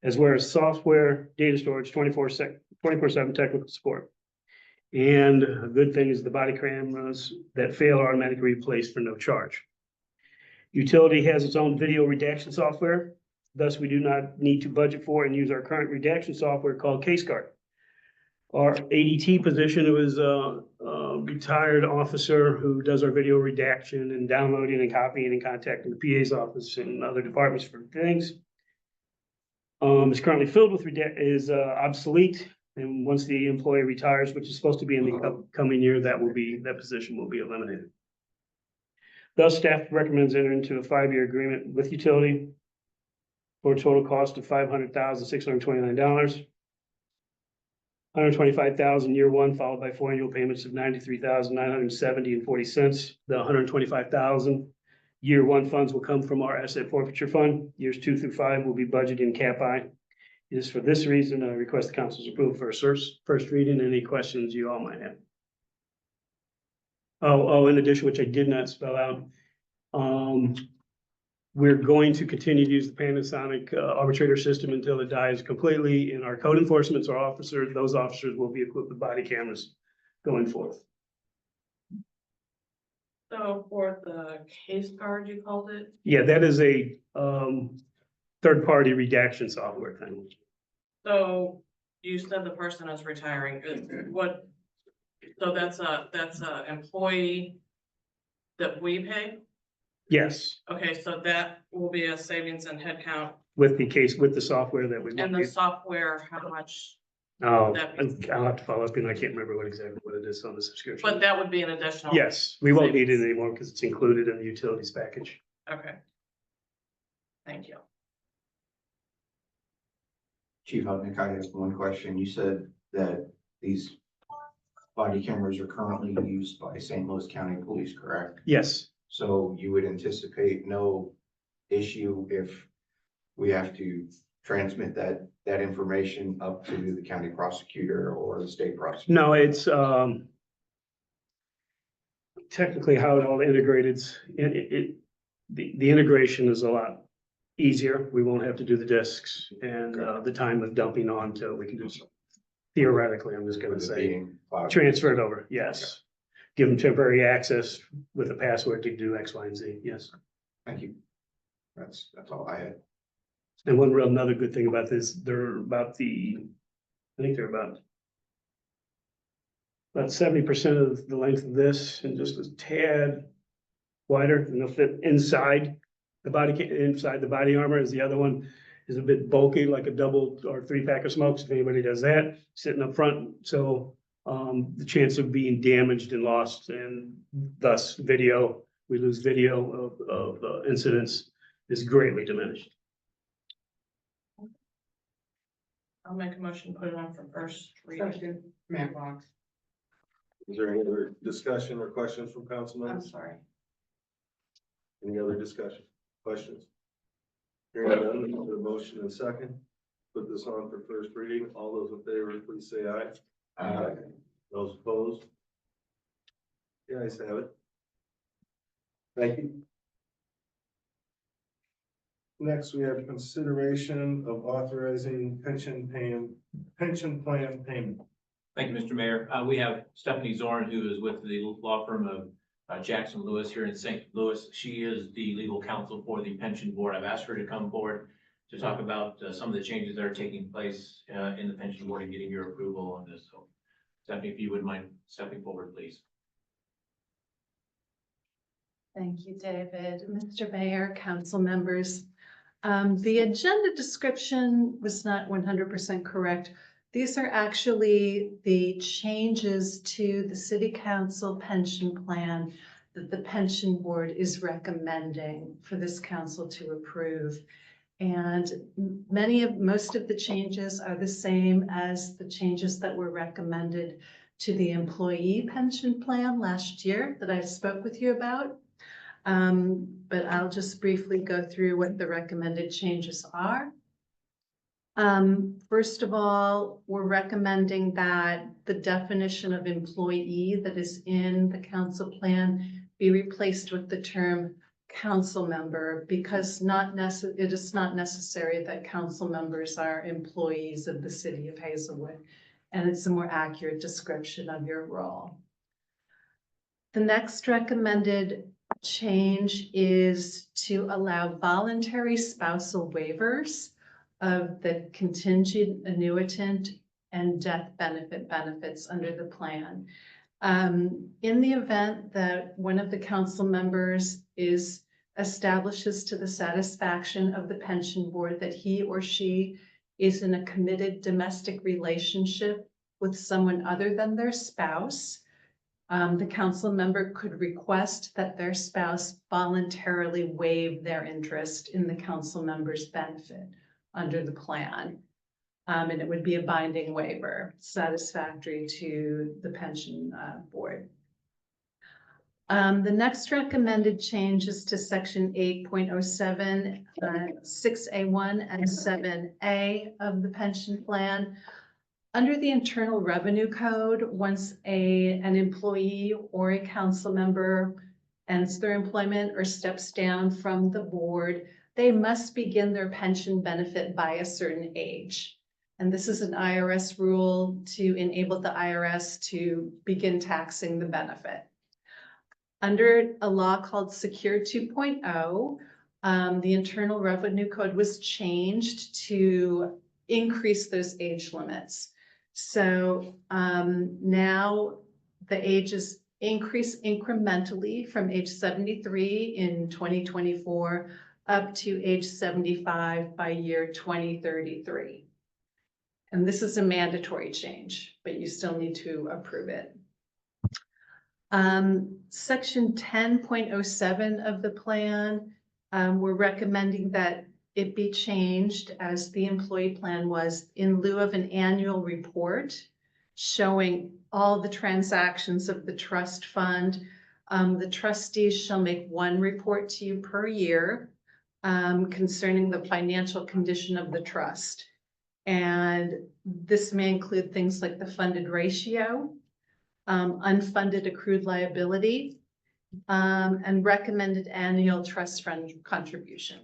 as well as software, data storage, 24/7 technical support. And a good thing is the body cameras that fail are automatically replaced for no charge. Utility has its own video redaction software. Thus, we do not need to budget for and use our current redaction software called CaseGuard. Our ADT position was a retired officer who does our video redaction and downloading and copying and contacting the PA's office and other departments for things. Is currently filled with obsolete, and once the employee retires, which is supposed to be in the upcoming year, that position will be eliminated. Thus, staff recommends entering into a 5-year agreement with Utility for a total cost of $500,629. $125,000 year 1, followed by 4 annual payments of $93,970.40. The $125,000 year 1 funds will come from our asset forfeiture fund. Years 2 through 5 will be budgeted in Cap-I. It is for this reason I request the council's approval for a first reading. Any questions you all might have? In addition, which I did not spell out, we're going to continue to use the Panasonic arbitrator system until it dies completely. And our code enforcement officers, those officers will be equipped with body cameras going forth. So for the case guard, you called it? Yeah, that is a third-party redaction software thing. So you said the person is retiring. What? So that's a employee that we pay? Yes, Okay, so that will be a savings in headcount. with the software that we. And the software, how much? Oh, that- I'll have to follow up and I can't remember exactly what it is on the subscription. But that would be an additional. Yes, we won't need it anymore because it's included in the utilities package. Okay. Thank you. Chief Hutnick, I have one question. You said that these body cameras are currently used by St. Louis County Police, correct? Yes, So you would anticipate no issue if we have to transmit that information up to the county prosecutor or the state prosecutor? no, it's technically how it all integrated. The integration is a lot easier. We won't have to do the discs and the time of dumping on till we can do so. Theoretically, I'm just gonna With it say, being cloud- transfer it over, yes. Give them temporary access with a password to do X, Y, and Z, yes. Thank you. That's all I had. And another good thing about this, they're about I think they're about 70% of the length of this and just a tad wider, and they'll fit inside inside the body armor, as the other one is a bit bulky, like a double or 3-pack of smokes, if anybody does that, sitting up front. So the chance of being damaged and lost and thus we lose video of incidents is greatly diminished. I'll make a motion, to put it on for first reading. Matt Fox. Is there any other discussion or questions from council I'm members? sorry. Any other discussion, questions? Hearing none, we put a motion in second. Put this on for first reading. All those in favor, please say aye. Aye. Those opposed? The ayes have it. Thank you. Next, we have consideration of authorizing pension plan payment. Thank you, Mr. Mayor. We have Stephanie Zorn, who is with the law firm of Jackson Lewis here in St. Louis. She is the legal counsel for the pension board. I've asked her to come forward to talk about some of the changes that are taking place in the pension board and getting your approval on this. So Stephanie, if you wouldn't mind stepping forward, please. Thank you, David. Mr. Mayor, council members. The agenda description was not 100% correct. These are actually the changes to the city council pension plan that the pension board is recommending for this council to approve. And most of the changes are the same as the changes that were recommended to the employee pension plan last year that I spoke with you about. But I'll just briefly go through what the recommended changes are. First of all, we're recommending that the definition of employee that is in the council plan be replaced with the term council member, because it is not necessary that council members are employees of the city of Hazelwood, and it's a more accurate description of your role. The next recommended change is to allow voluntary spousal waivers of the contingent annuitant and death benefits under the plan. In the event that one of the council members establishes to the satisfaction of the pension board that he or she is in a committed domestic relationship with someone other than their spouse, the council member could request that their spouse voluntarily waive their interest in the council member's benefit under the plan. And it would be a binding waiver satisfactory to the pension board. The next recommended change is to section 8.07, 6A1 and 7A of the pension plan. Under the Internal Revenue Code, once an employee or a council member ends their employment or steps down from the board, they must begin their pension benefit by a certain age. And this is an IRS rule to enable the IRS to begin taxing the benefit. Under a law called Secure 2.0, the Internal Revenue Code was changed to increase those age limits. So now the ages increase incrementally from age 73 in 2024 up to age 75 by year 2033. And this is a mandatory change, but you still need to approve it. Section 10.07 of the plan, we're recommending that it be changed as the employee plan was in lieu of an annual report showing all the transactions of the trust fund. The trustees shall make one report to you per year concerning the financial condition of the trust. And this may include things like the funded ratio, unfunded accrued liability, and recommended annual trust fund contribution.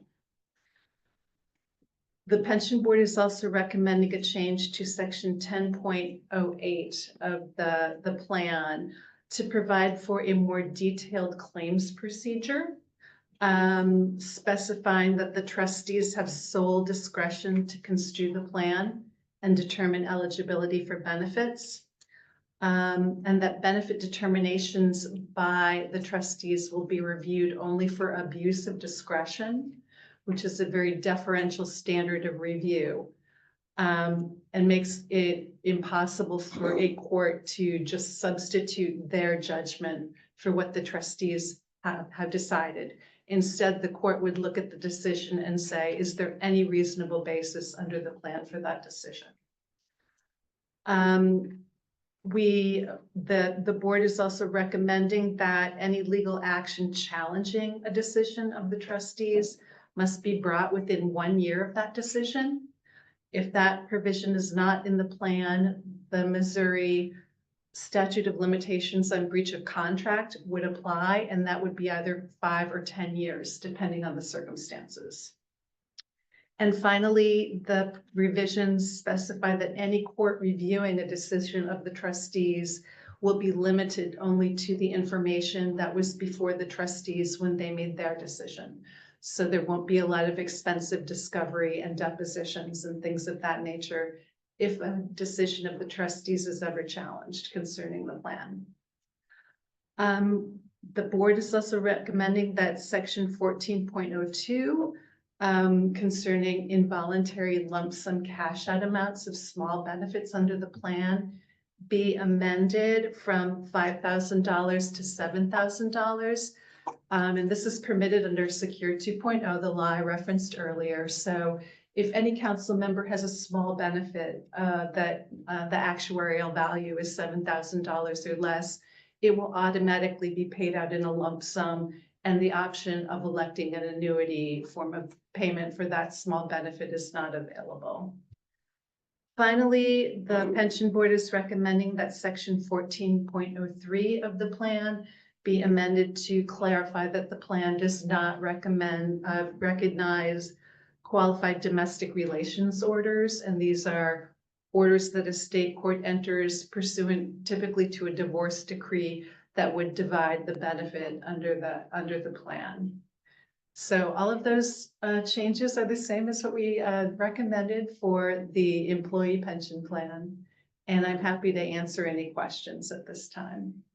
The pension board is also recommending a change to section 10.08 of the plan to provide for a more detailed claims procedure, specifying that the trustees have sole discretion to construe the plan and determine eligibility for benefits. And that benefit determinations by the trustees will be reviewed only for abuse of discretion, which is a very deferential standard of review, and makes it impossible for a court to just substitute their judgment for what the trustees have decided. Instead, the court would look at the decision and say, is there any reasonable basis under the plan for that decision? The board is also recommending that any legal action challenging a decision of the trustees must be brought within 1 year of that decision. If that provision is not in the plan, the Missouri statute of limitations on breach of contract would apply, and that would be either 5 or 10 years, depending on the circumstances. And finally, the revisions specify that any court reviewing a decision of the trustees will be limited only to the information that was before the trustees when they made their decision. So there won't be a lot of expensive discovery and depositions and things of that nature if a decision of the trustees is ever challenged concerning the plan. The board is also recommending that section 14.02 concerning involuntary lump sum cash out amounts of small benefits under the plan be amended from $5,000 to $7,000. And this is permitted under Secure 2.0, the law I referenced earlier. So if any council member has a small benefit that the actuarial value is $7,000 or less, it will automatically be paid out in a lump sum, and the option of electing an annuity form of payment for that small benefit is not available. Finally, the pension board is recommending that section 14.03 of the plan be amended to clarify that the plan does not recognize qualified domestic relations orders, and these are orders that a state court enters pursuant typically to a divorce decree that would divide the benefit under the plan. So all of those changes are the same as what we recommended for the employee pension plan, and I'm happy to answer any questions at this time.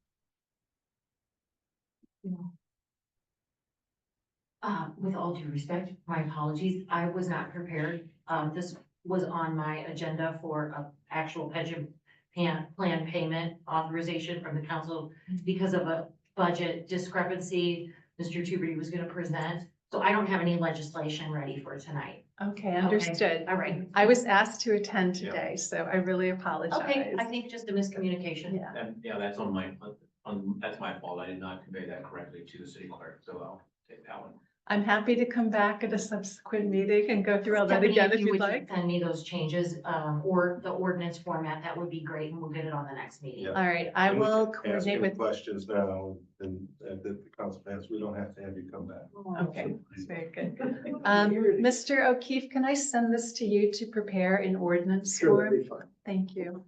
With all due respect, my apologies, I was not prepared. This was on my agenda for an actual pension plan payment authorization from the council because of a budget discrepancy Mr. Tuberty was going to present. So I don't have any legislation ready for tonight. Okay, understood. All right. I was asked to attend today, so I really apologize. Okay, I think just a miscommunication. Yeah. And yeah, that's that's my fault. I did not convey that correctly to the city clerk, so I'll take that one. I'm happy to come back at a subsequent meeting and go through all that Stephanie, again if if you you'd would like. send me those changes, or the ordinance format, that would be great, and we'll get it on the next meeting. Yeah. All right, I And we will can ask coordinate any with, questions now and that the council has. We don't have to have you come back. okay, very good. Mr. O'Keefe, can I send this to you to prepare in ordinance Sure, form? that'd be fine. Thank you.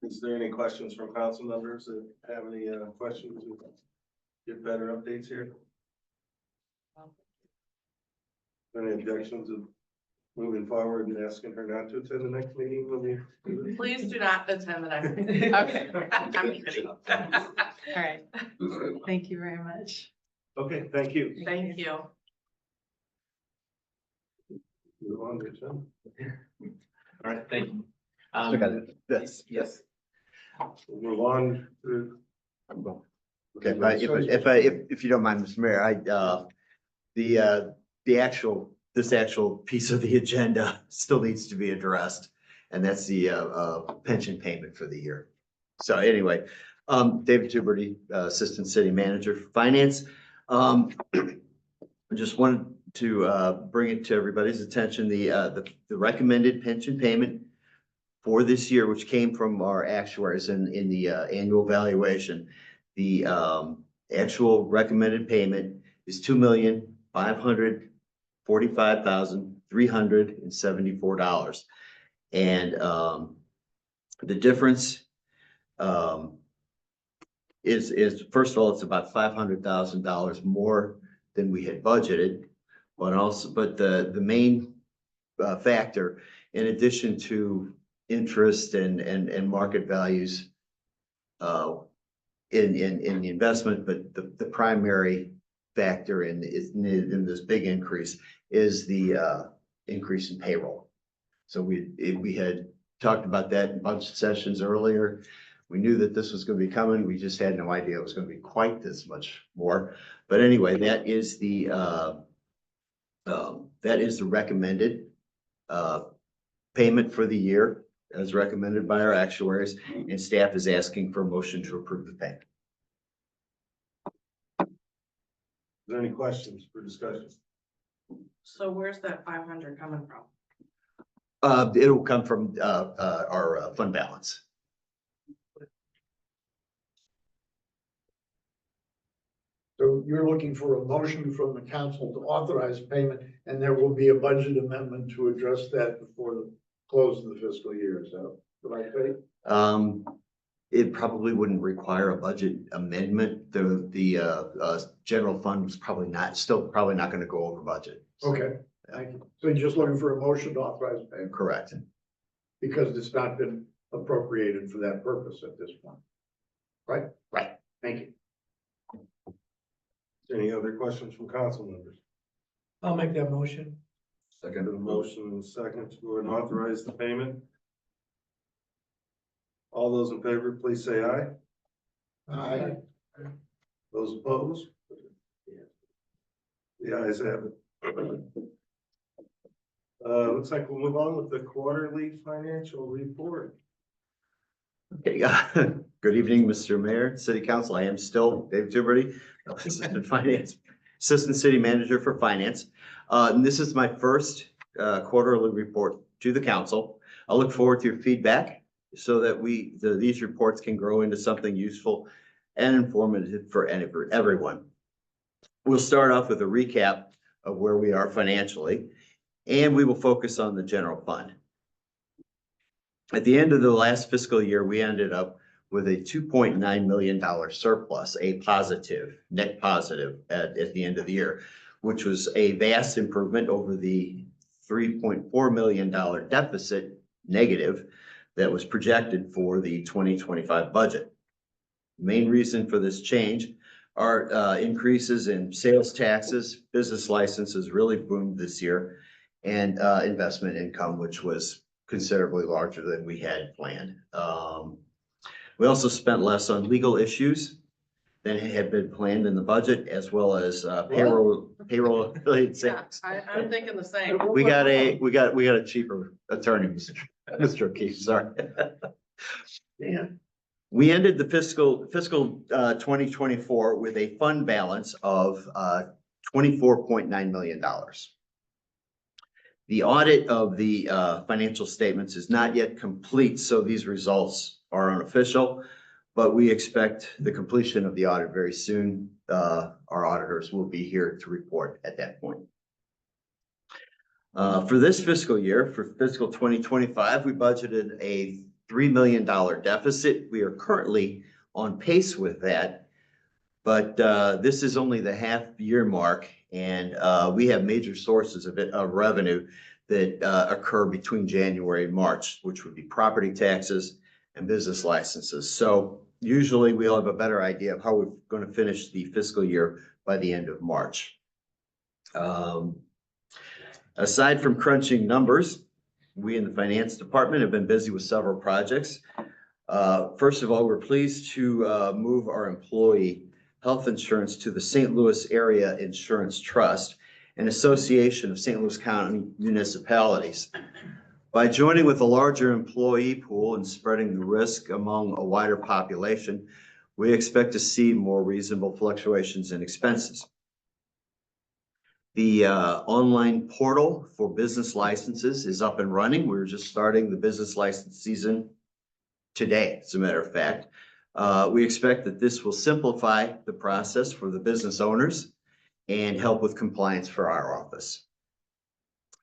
Is there any questions from council members that have any questions? Get better updates here? Any objections of moving forward and asking her not to attend the next meeting? Please do not attend the next meeting. Okay. I'm kidding. All right. Thank you very much. Okay, thank you. Thank you. Move on to agenda. All right, thank you. Yes. We'll move on to. Okay, if you don't mind, Mr. Mayor, this actual piece of the agenda still needs to be addressed. And that's the, pension payment for the year. So anyway, David Tuberty, Assistant City Manager for Finance. I just wanted to, bring it to everybody's attention, the recommended pension payment for this year, which came from our actuaries in the, annual valuation. The actual recommended payment is $2,545,374. And the difference is first of all, it's about $500,000 more than we had budgeted. But the main factor, in addition to interest and market values in the investment, but the primary factor in this big increase is the increase in payroll. So we had talked about that in a bunch of sessions earlier. We knew that this was going to be coming. We just had no idea it was going to be quite this much more. But anyway, that is the recommended payment for the year, as recommended by our actuaries, and staff is asking for a motion to approve the payment. Is there any questions for discussion? So where's that 500 coming from? It'll come from our fund balance. So you're looking for a motion from the council to authorize payment, and there will be a budget amendment to address that before the close of the fiscal year. Is that the right way? It probably wouldn't require a budget amendment. The general fund was probably not going to go over budget. Okay, thank you. So you're just looking for a motion to authorize payment Correct. because it's not been appropriated for that purpose at this point. Right? Right. Thank you. Any other questions from council members? I'll make that motion. Second to the motion and second to authorize the payment. All those in favor, please say aye. Aye. Those opposed? The ayes have it. Looks like we'll move on with the quarterly financial report. Okay, good evening, Mr. Mayor, City Council. I am still David Tuberty, Assistant City Manager for Finance. And this is my first quarterly report to the council. I look forward to your feedback so that these reports can grow into something useful and informative for everyone. We'll start off with a recap of where we are financially, and we will focus on the general fund. At the end of the last fiscal year, we ended up with a $2.9 million surplus, a net positive at the end of the year, which was a vast improvement over the $3.4 million deficit negative that was projected for the 2025 budget. Main reason for this change are increases in sales taxes, business licenses really boomed this year, and investment income, which was considerably larger than we had planned. We also spent less on legal issues than had been planned in the budget, as well as payroll related Yeah, savings. I'm thinking the same. We got a cheaper attorney, Mr. O'Keefe, sorry. Yeah. We ended the fiscal 2024 with a fund balance of $24.9 million. The audit of the financial statements is not yet complete, so these results are unofficial, but we expect the completion of the audit very soon. Our auditors will be here to report at that point. For this fiscal year, for fiscal 2025, we budgeted a $3 million deficit. We are currently on pace with that, but this is only the half-year mark, and we have major sources of revenue that occur between January and March, which would be property taxes and business licenses. So usually we'll have a better idea of how we're going to finish the fiscal year by the end of March. Aside from crunching numbers, we in the finance department have been busy with several projects. First of all, we're pleased to move our employee health insurance to the St. Louis Area Insurance Trust, an association of St. Louis County municipalities. By joining with a larger employee pool and spreading the risk among a wider population, we expect to see more reasonable fluctuations in expenses. The online portal for business licenses is up and running. We're just starting the business license season today, as a matter of fact. We expect that this will simplify the process for the business owners and help with compliance for our office.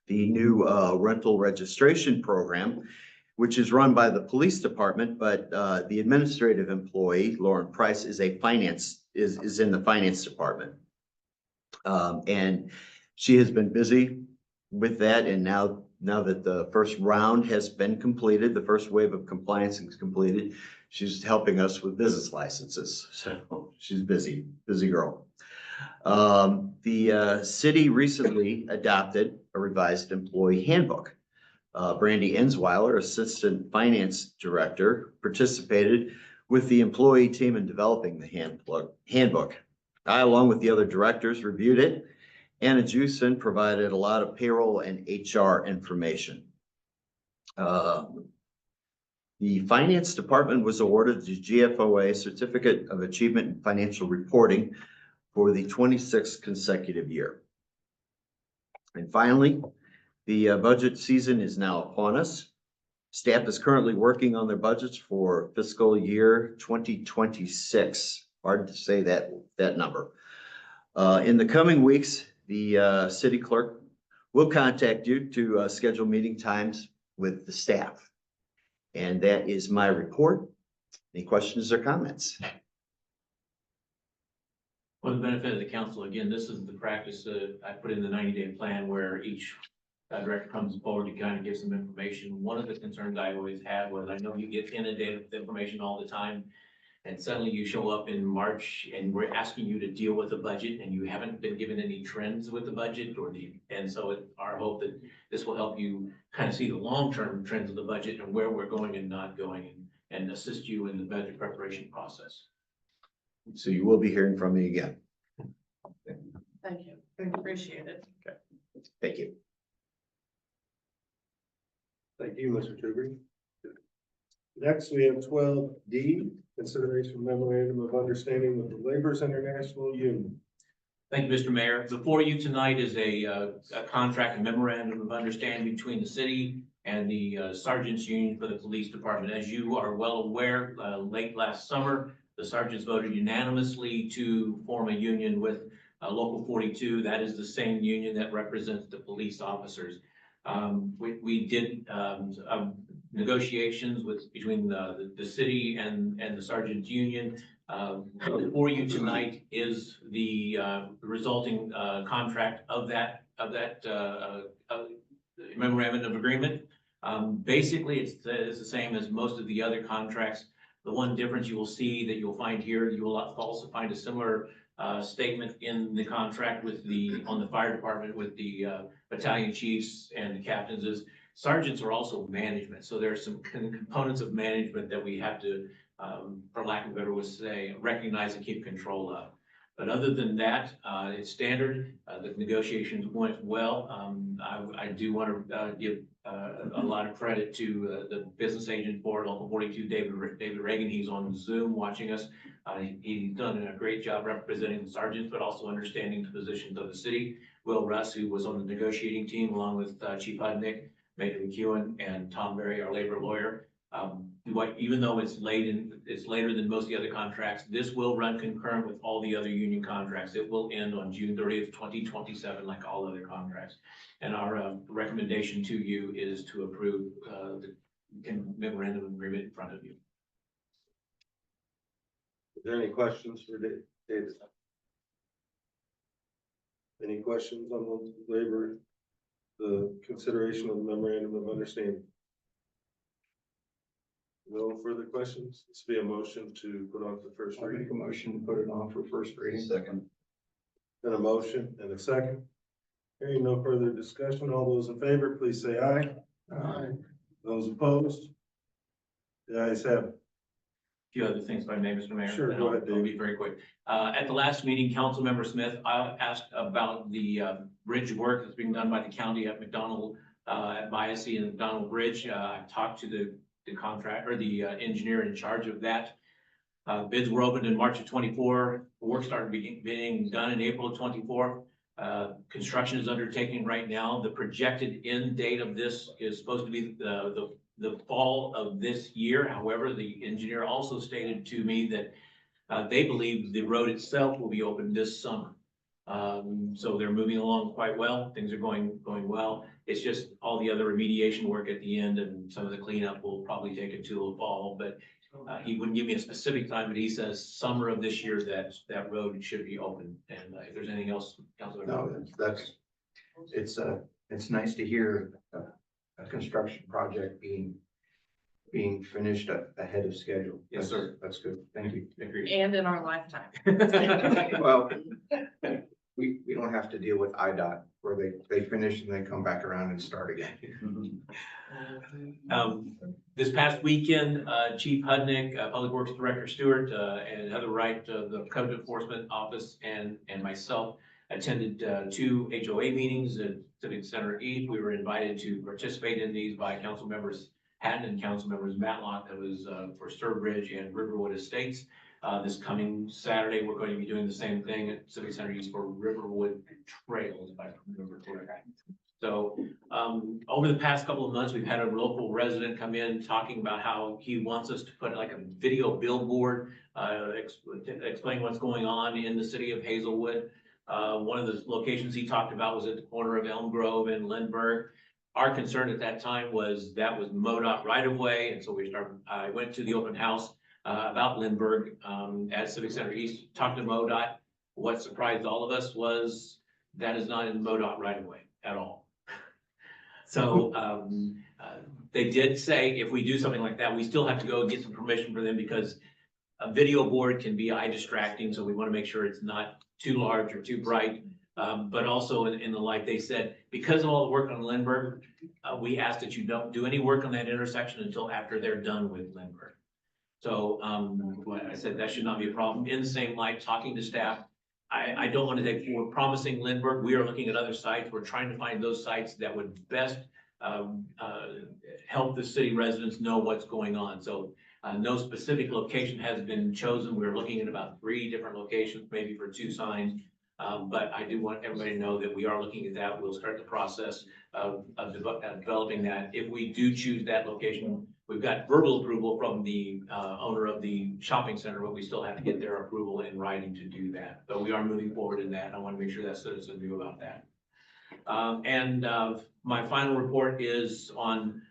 The new rental registration program, which is run by the police department, but the administrative employee, Lauren Price, is in the finance department. And she has been busy with that, and now that the first round has been completed, the first wave of compliance is completed, she's helping us with business licenses. So she's busy girl. The city recently adopted a revised employee handbook. Brandy Ensweiler, Assistant Finance Director, participated with the employee team in developing the handbook. I, along with the other directors, reviewed it. Anna Jewson provided a lot of payroll and HR information. The finance department was awarded the GFOA Certificate of Achievement in Financial Reporting for the 26th consecutive year. And finally, the budget season is now upon us. Staff is currently working on their budgets for fiscal year 2026. Hard to say that number. In the coming weeks, the city clerk will contact you to schedule meeting times with the staff. And that is my report. Any questions or comments? For the benefit of the council, again, this is the practice that I put in the 90-day plan where each director comes forward to kind of give some information. One of the concerns I always had was I know you get inundated with information all the time, and suddenly you show up in March and we're asking you to deal with the budget and you haven't been given any trends with the budget and so it's our hope that this will help you kind of see the long-term trends of the budget and where we're going and not going and assist you in the budget preparation process. So you will be hearing from me again. Thank you. I appreciate it. Okay. Thank you. Thank you, Mr. Tuberi. Next, we have 12D, consideration memorandum of understanding with the Laborers International Union. Thank you, Mr. Mayor. Before you tonight is a contract and memorandum of understanding between the city and the Sergeants Union for the Police Department. As you are well aware, late last summer, the sergeants voted unanimously to form a union with Local 42. That is the same union that represents the police officers. We did negotiations between the city and the Sergeants Union. Before you tonight is the resulting contract of that memorandum of agreement. Basically, it's the same as most of the other contracts. The one difference you will see that you'll find here, you will also find a similar statement in the contract on the fire department with the battalion chiefs and the captains is sergeants are also management. So there are some components of management that we have to, for lack of a better way to say, recognize and keep control of. But other than that, it's standard. The negotiations went well. I do want to give a lot of credit to the business agent for Local 42, David Reagan. He's on Zoom watching us. He's done a great job representing the sergeants, but also understanding the positions of the city. Will Russ, who was on the negotiating team, along with Chief Hudnick, Major McEwen, and Tom Berry, our labor lawyer. Even though it's later than most of the other contracts, this will run concurrent with all the other union contracts. It will end on June 30th, 2027, like all other contracts. And our recommendation to you is to approve the memorandum of agreement in front of you. Is there any questions for David? Any questions on the labor, the consideration of the memorandum of understanding? No further questions? This will be a motion to put on for first I'll reading. make a motion to put it on for first reading. Second. And a motion and a second. Hearing no further discussion, all those in favor, please say aye. Aye. Those opposed? The ayes have it. Few other things, if I may, Mr. Mayor. Sure, and go I'll- ahead, I'll be very quick. At the last meeting, Councilmember Smith, I asked about the bridge work that's being done by the county at McDonald, at Biassee and McDonald Bridge. I talked to the contract or the engineer in charge of that. Bids were opened in March of 24. Work started being done in April of 24. Construction is undertaking right now. The projected end date of this is supposed to be the fall of this year. However, the engineer also stated to me that they believe the road itself will be open this summer. So they're moving along quite well. Things are going well. It's just all the other remediation work at the end and some of the cleanup will probably take until the fall, but he wouldn't give me a specific time, but he says summer of this year that road should be open. And if there's anything else, Councilor. No, it's nice to hear a construction project being finished ahead of schedule. Yes, sir. That's good. Thank you. Agreed. And in our lifetime. Well, we don't have to deal with IDOT where they finish and then come back around and start again. This past weekend, Chief Hudnick, Public Works Director Stewart, and Heather Wright, the Code Enforcement Office, and myself attended 2 HOA meetings at Civic Center East. We were invited to participate in these by council members Hatton and council members Matlock. That was for Sturbridge and Riverwood Estates. This coming Saturday, we're going to be doing the same thing at Civic Center East for Riverwood Trails, if I remember correctly. So over the past couple of months, we've had a local resident come in talking about how he wants us to put like a video billboard, explain what's going on in the city of Hazelwood. One of the locations he talked about was at the corner of Elm Grove and Lindbergh. Our concern at that time was that was MoDOT right of way, and so I went to the open house about Lindbergh at Civic Center East, talked to MoDOT. What surprised all of us was that is not in MoDOT right of way at all. So they did say if we do something like that, we still have to go and get some permission for them because a video board can be eye distracting. So we want to make sure it's not too large or too bright. But also in the light, they said, because of all the work on Lindbergh, we ask that you don't do any work on that intersection until after they're done with Lindbergh. So I said that should not be a problem. In the same light, talking to staff, I don't want to take forward promising Lindbergh. We are looking at other sites. We're trying to find those sites that would best help the city residents know what's going on. So no specific location has been chosen. We're looking at about 3 different locations, maybe for 2 signs. But I do want everybody to know that we are looking at that. We'll start the process of developing that. If we do choose that location, we've got verbal approval from the owner of the shopping center, but we still have to get their approval in writing to do that. But we are moving forward in that. I want to make sure that citizens knew about that. My final report is on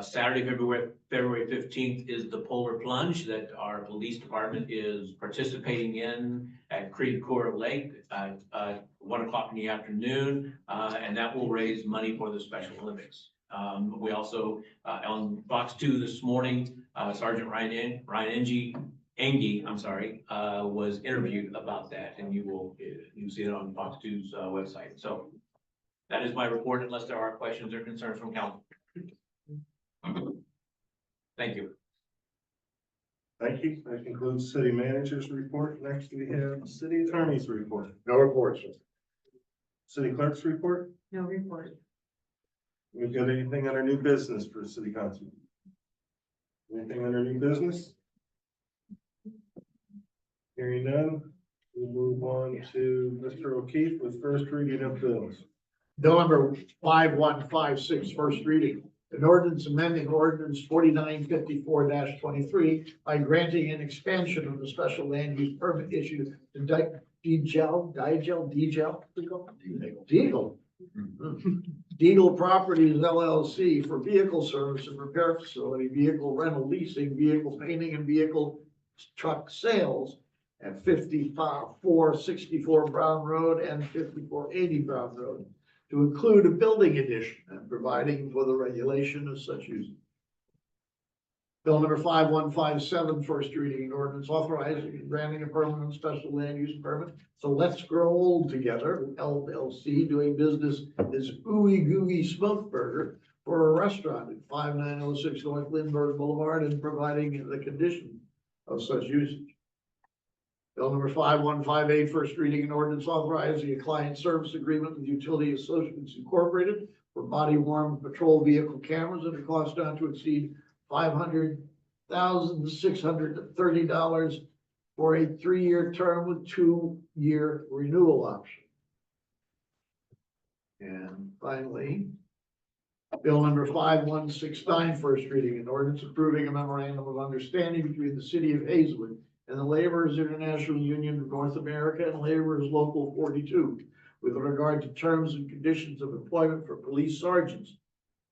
Saturday, February 15th is the Polar Plunge that our police department is participating in at Creek Core Lake at 1 o'clock in the afternoon, and that will raise money for the Special Olympics. We also, on Fox 2 this morning, Sergeant Ryan Engie, was interviewed about that, and you'll see it on Fox 2's website. So that is my report, unless there are questions or concerns from council. Thank you. Thank you. That concludes city manager's report. Next, we have city attorney's report. No reports. City clerk's report. No report. We've got anything under new business for city council? Anything under new business? Hearing none, we'll move on to Mr. O'Keefe with first reading of bills. Bill number 5156, first reading. An ordinance amending ordinance 4954-23 by granting an expansion of the special land use permit issued to Deagle Properties LLC for vehicle service and repair facility, vehicle rental leasing, vehicle painting and vehicle truck sales at 5464 Brown Road and 5480 Brown Road, to include a building addition and providing for the regulation of such use. Bill number 5157, first reading, an ordinance authorizing and granting a permanent special land use permit. So Let's Grow Old Together LLC, doing business as Ooey Gooey Smoke Burger, for a restaurant at 5906 North Lindbergh Boulevard, and providing the condition of such usage. Bill number 5158, first reading, an ordinance authorizing a client service agreement with Utility Associates Incorporated for body worn patrol vehicle cameras at a cost not to exceed $500,630 for a 3-year term with 2-year renewal option. And finally, bill number 5169, first reading, an ordinance approving a memorandum of understanding between the city of Hazelwood and the Laborers International Union of North America and Laborers Local 42 with regard to terms and conditions of employment for police sergeants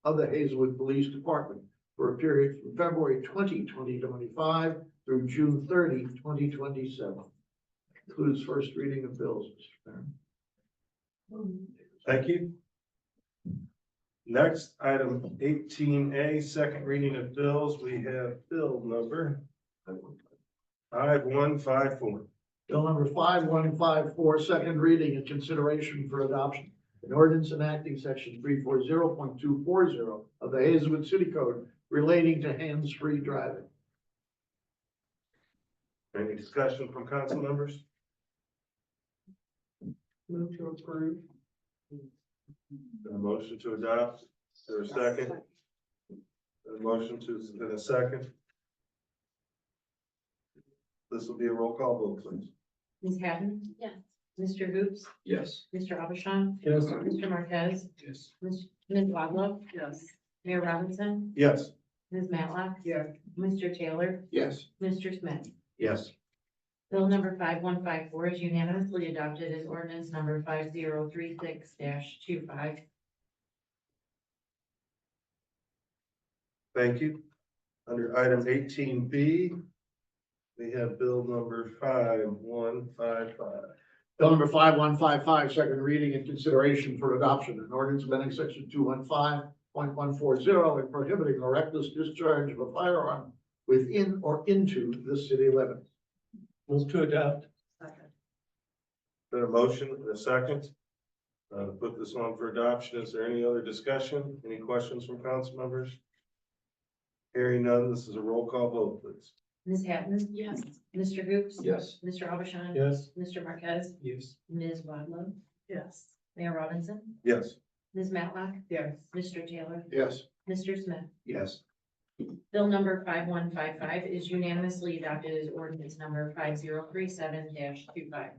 of the Hazelwood Police Department for a period from February 20, 2025 through June 30, 2027. Includes first reading of bills, Mr. Chairman. Thank you. Next, item 18A, second reading of bills. We have bill number 5154. Bill number 5154, second reading and consideration for adoption. An ordinance enacting section 340.240 of the Hazelwood City Code relating to hands-free driving. Any discussion from council members? Move to approve. A motion to adopt, is there a second? A motion to, in a second. This will be a roll call vote, please. Ms. Hatton? Yes. Mr. Hoops? Yes. Mr. Abishon? Yes. Mr. Marquez? Yes. Ms. Wadlow? Yes. Mayor Robinson? Yes. Ms. Matlock? Yes. Mr. Taylor? Yes. Mr. Smith? Yes. Bill number 5154 is unanimously adopted as ordinance number 5036-25. Thank you. Under item 18B, we have bill number 5155. Bill number 5155, second reading and consideration for adoption. An ordinance amending section 215.140 and prohibiting the reckless discharge of a firearm within or into the city limits. Move to adopt. Been a motion and a second. Put this on for adoption. Is there any other discussion? Any questions from council members? Hearing none, this is a roll call vote, please. Ms. Hatton? Yes. Mr. Hoops? Yes. Mr. Abishon? Yes. Mr. Marquez? Yes. Ms. Wadlow? Yes. Mayor Robinson? Yes. Ms. Matlock? Yes. Mr. Taylor? Yes. Mr. Smith? Yes. Bill number 5155 is unanimously adopted as ordinance number 5037-25.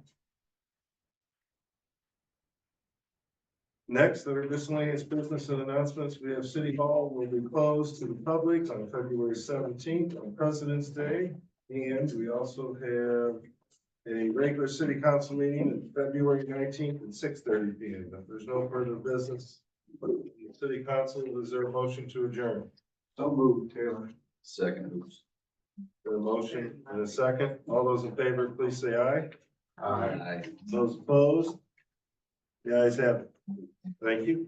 Next, under miscellaneous business and announcements, we have City Hall will be closed to the public on February 17th on President's Day. And we also have a regular city council meeting on February 19th at 6:30 p.m. If there's no further business, the city council, is there a motion to adjourn? So moved, Taylor. Second. Oops. A motion and a second. All those in favor, please say aye. Aye. Those opposed? The ayes have it. Thank you.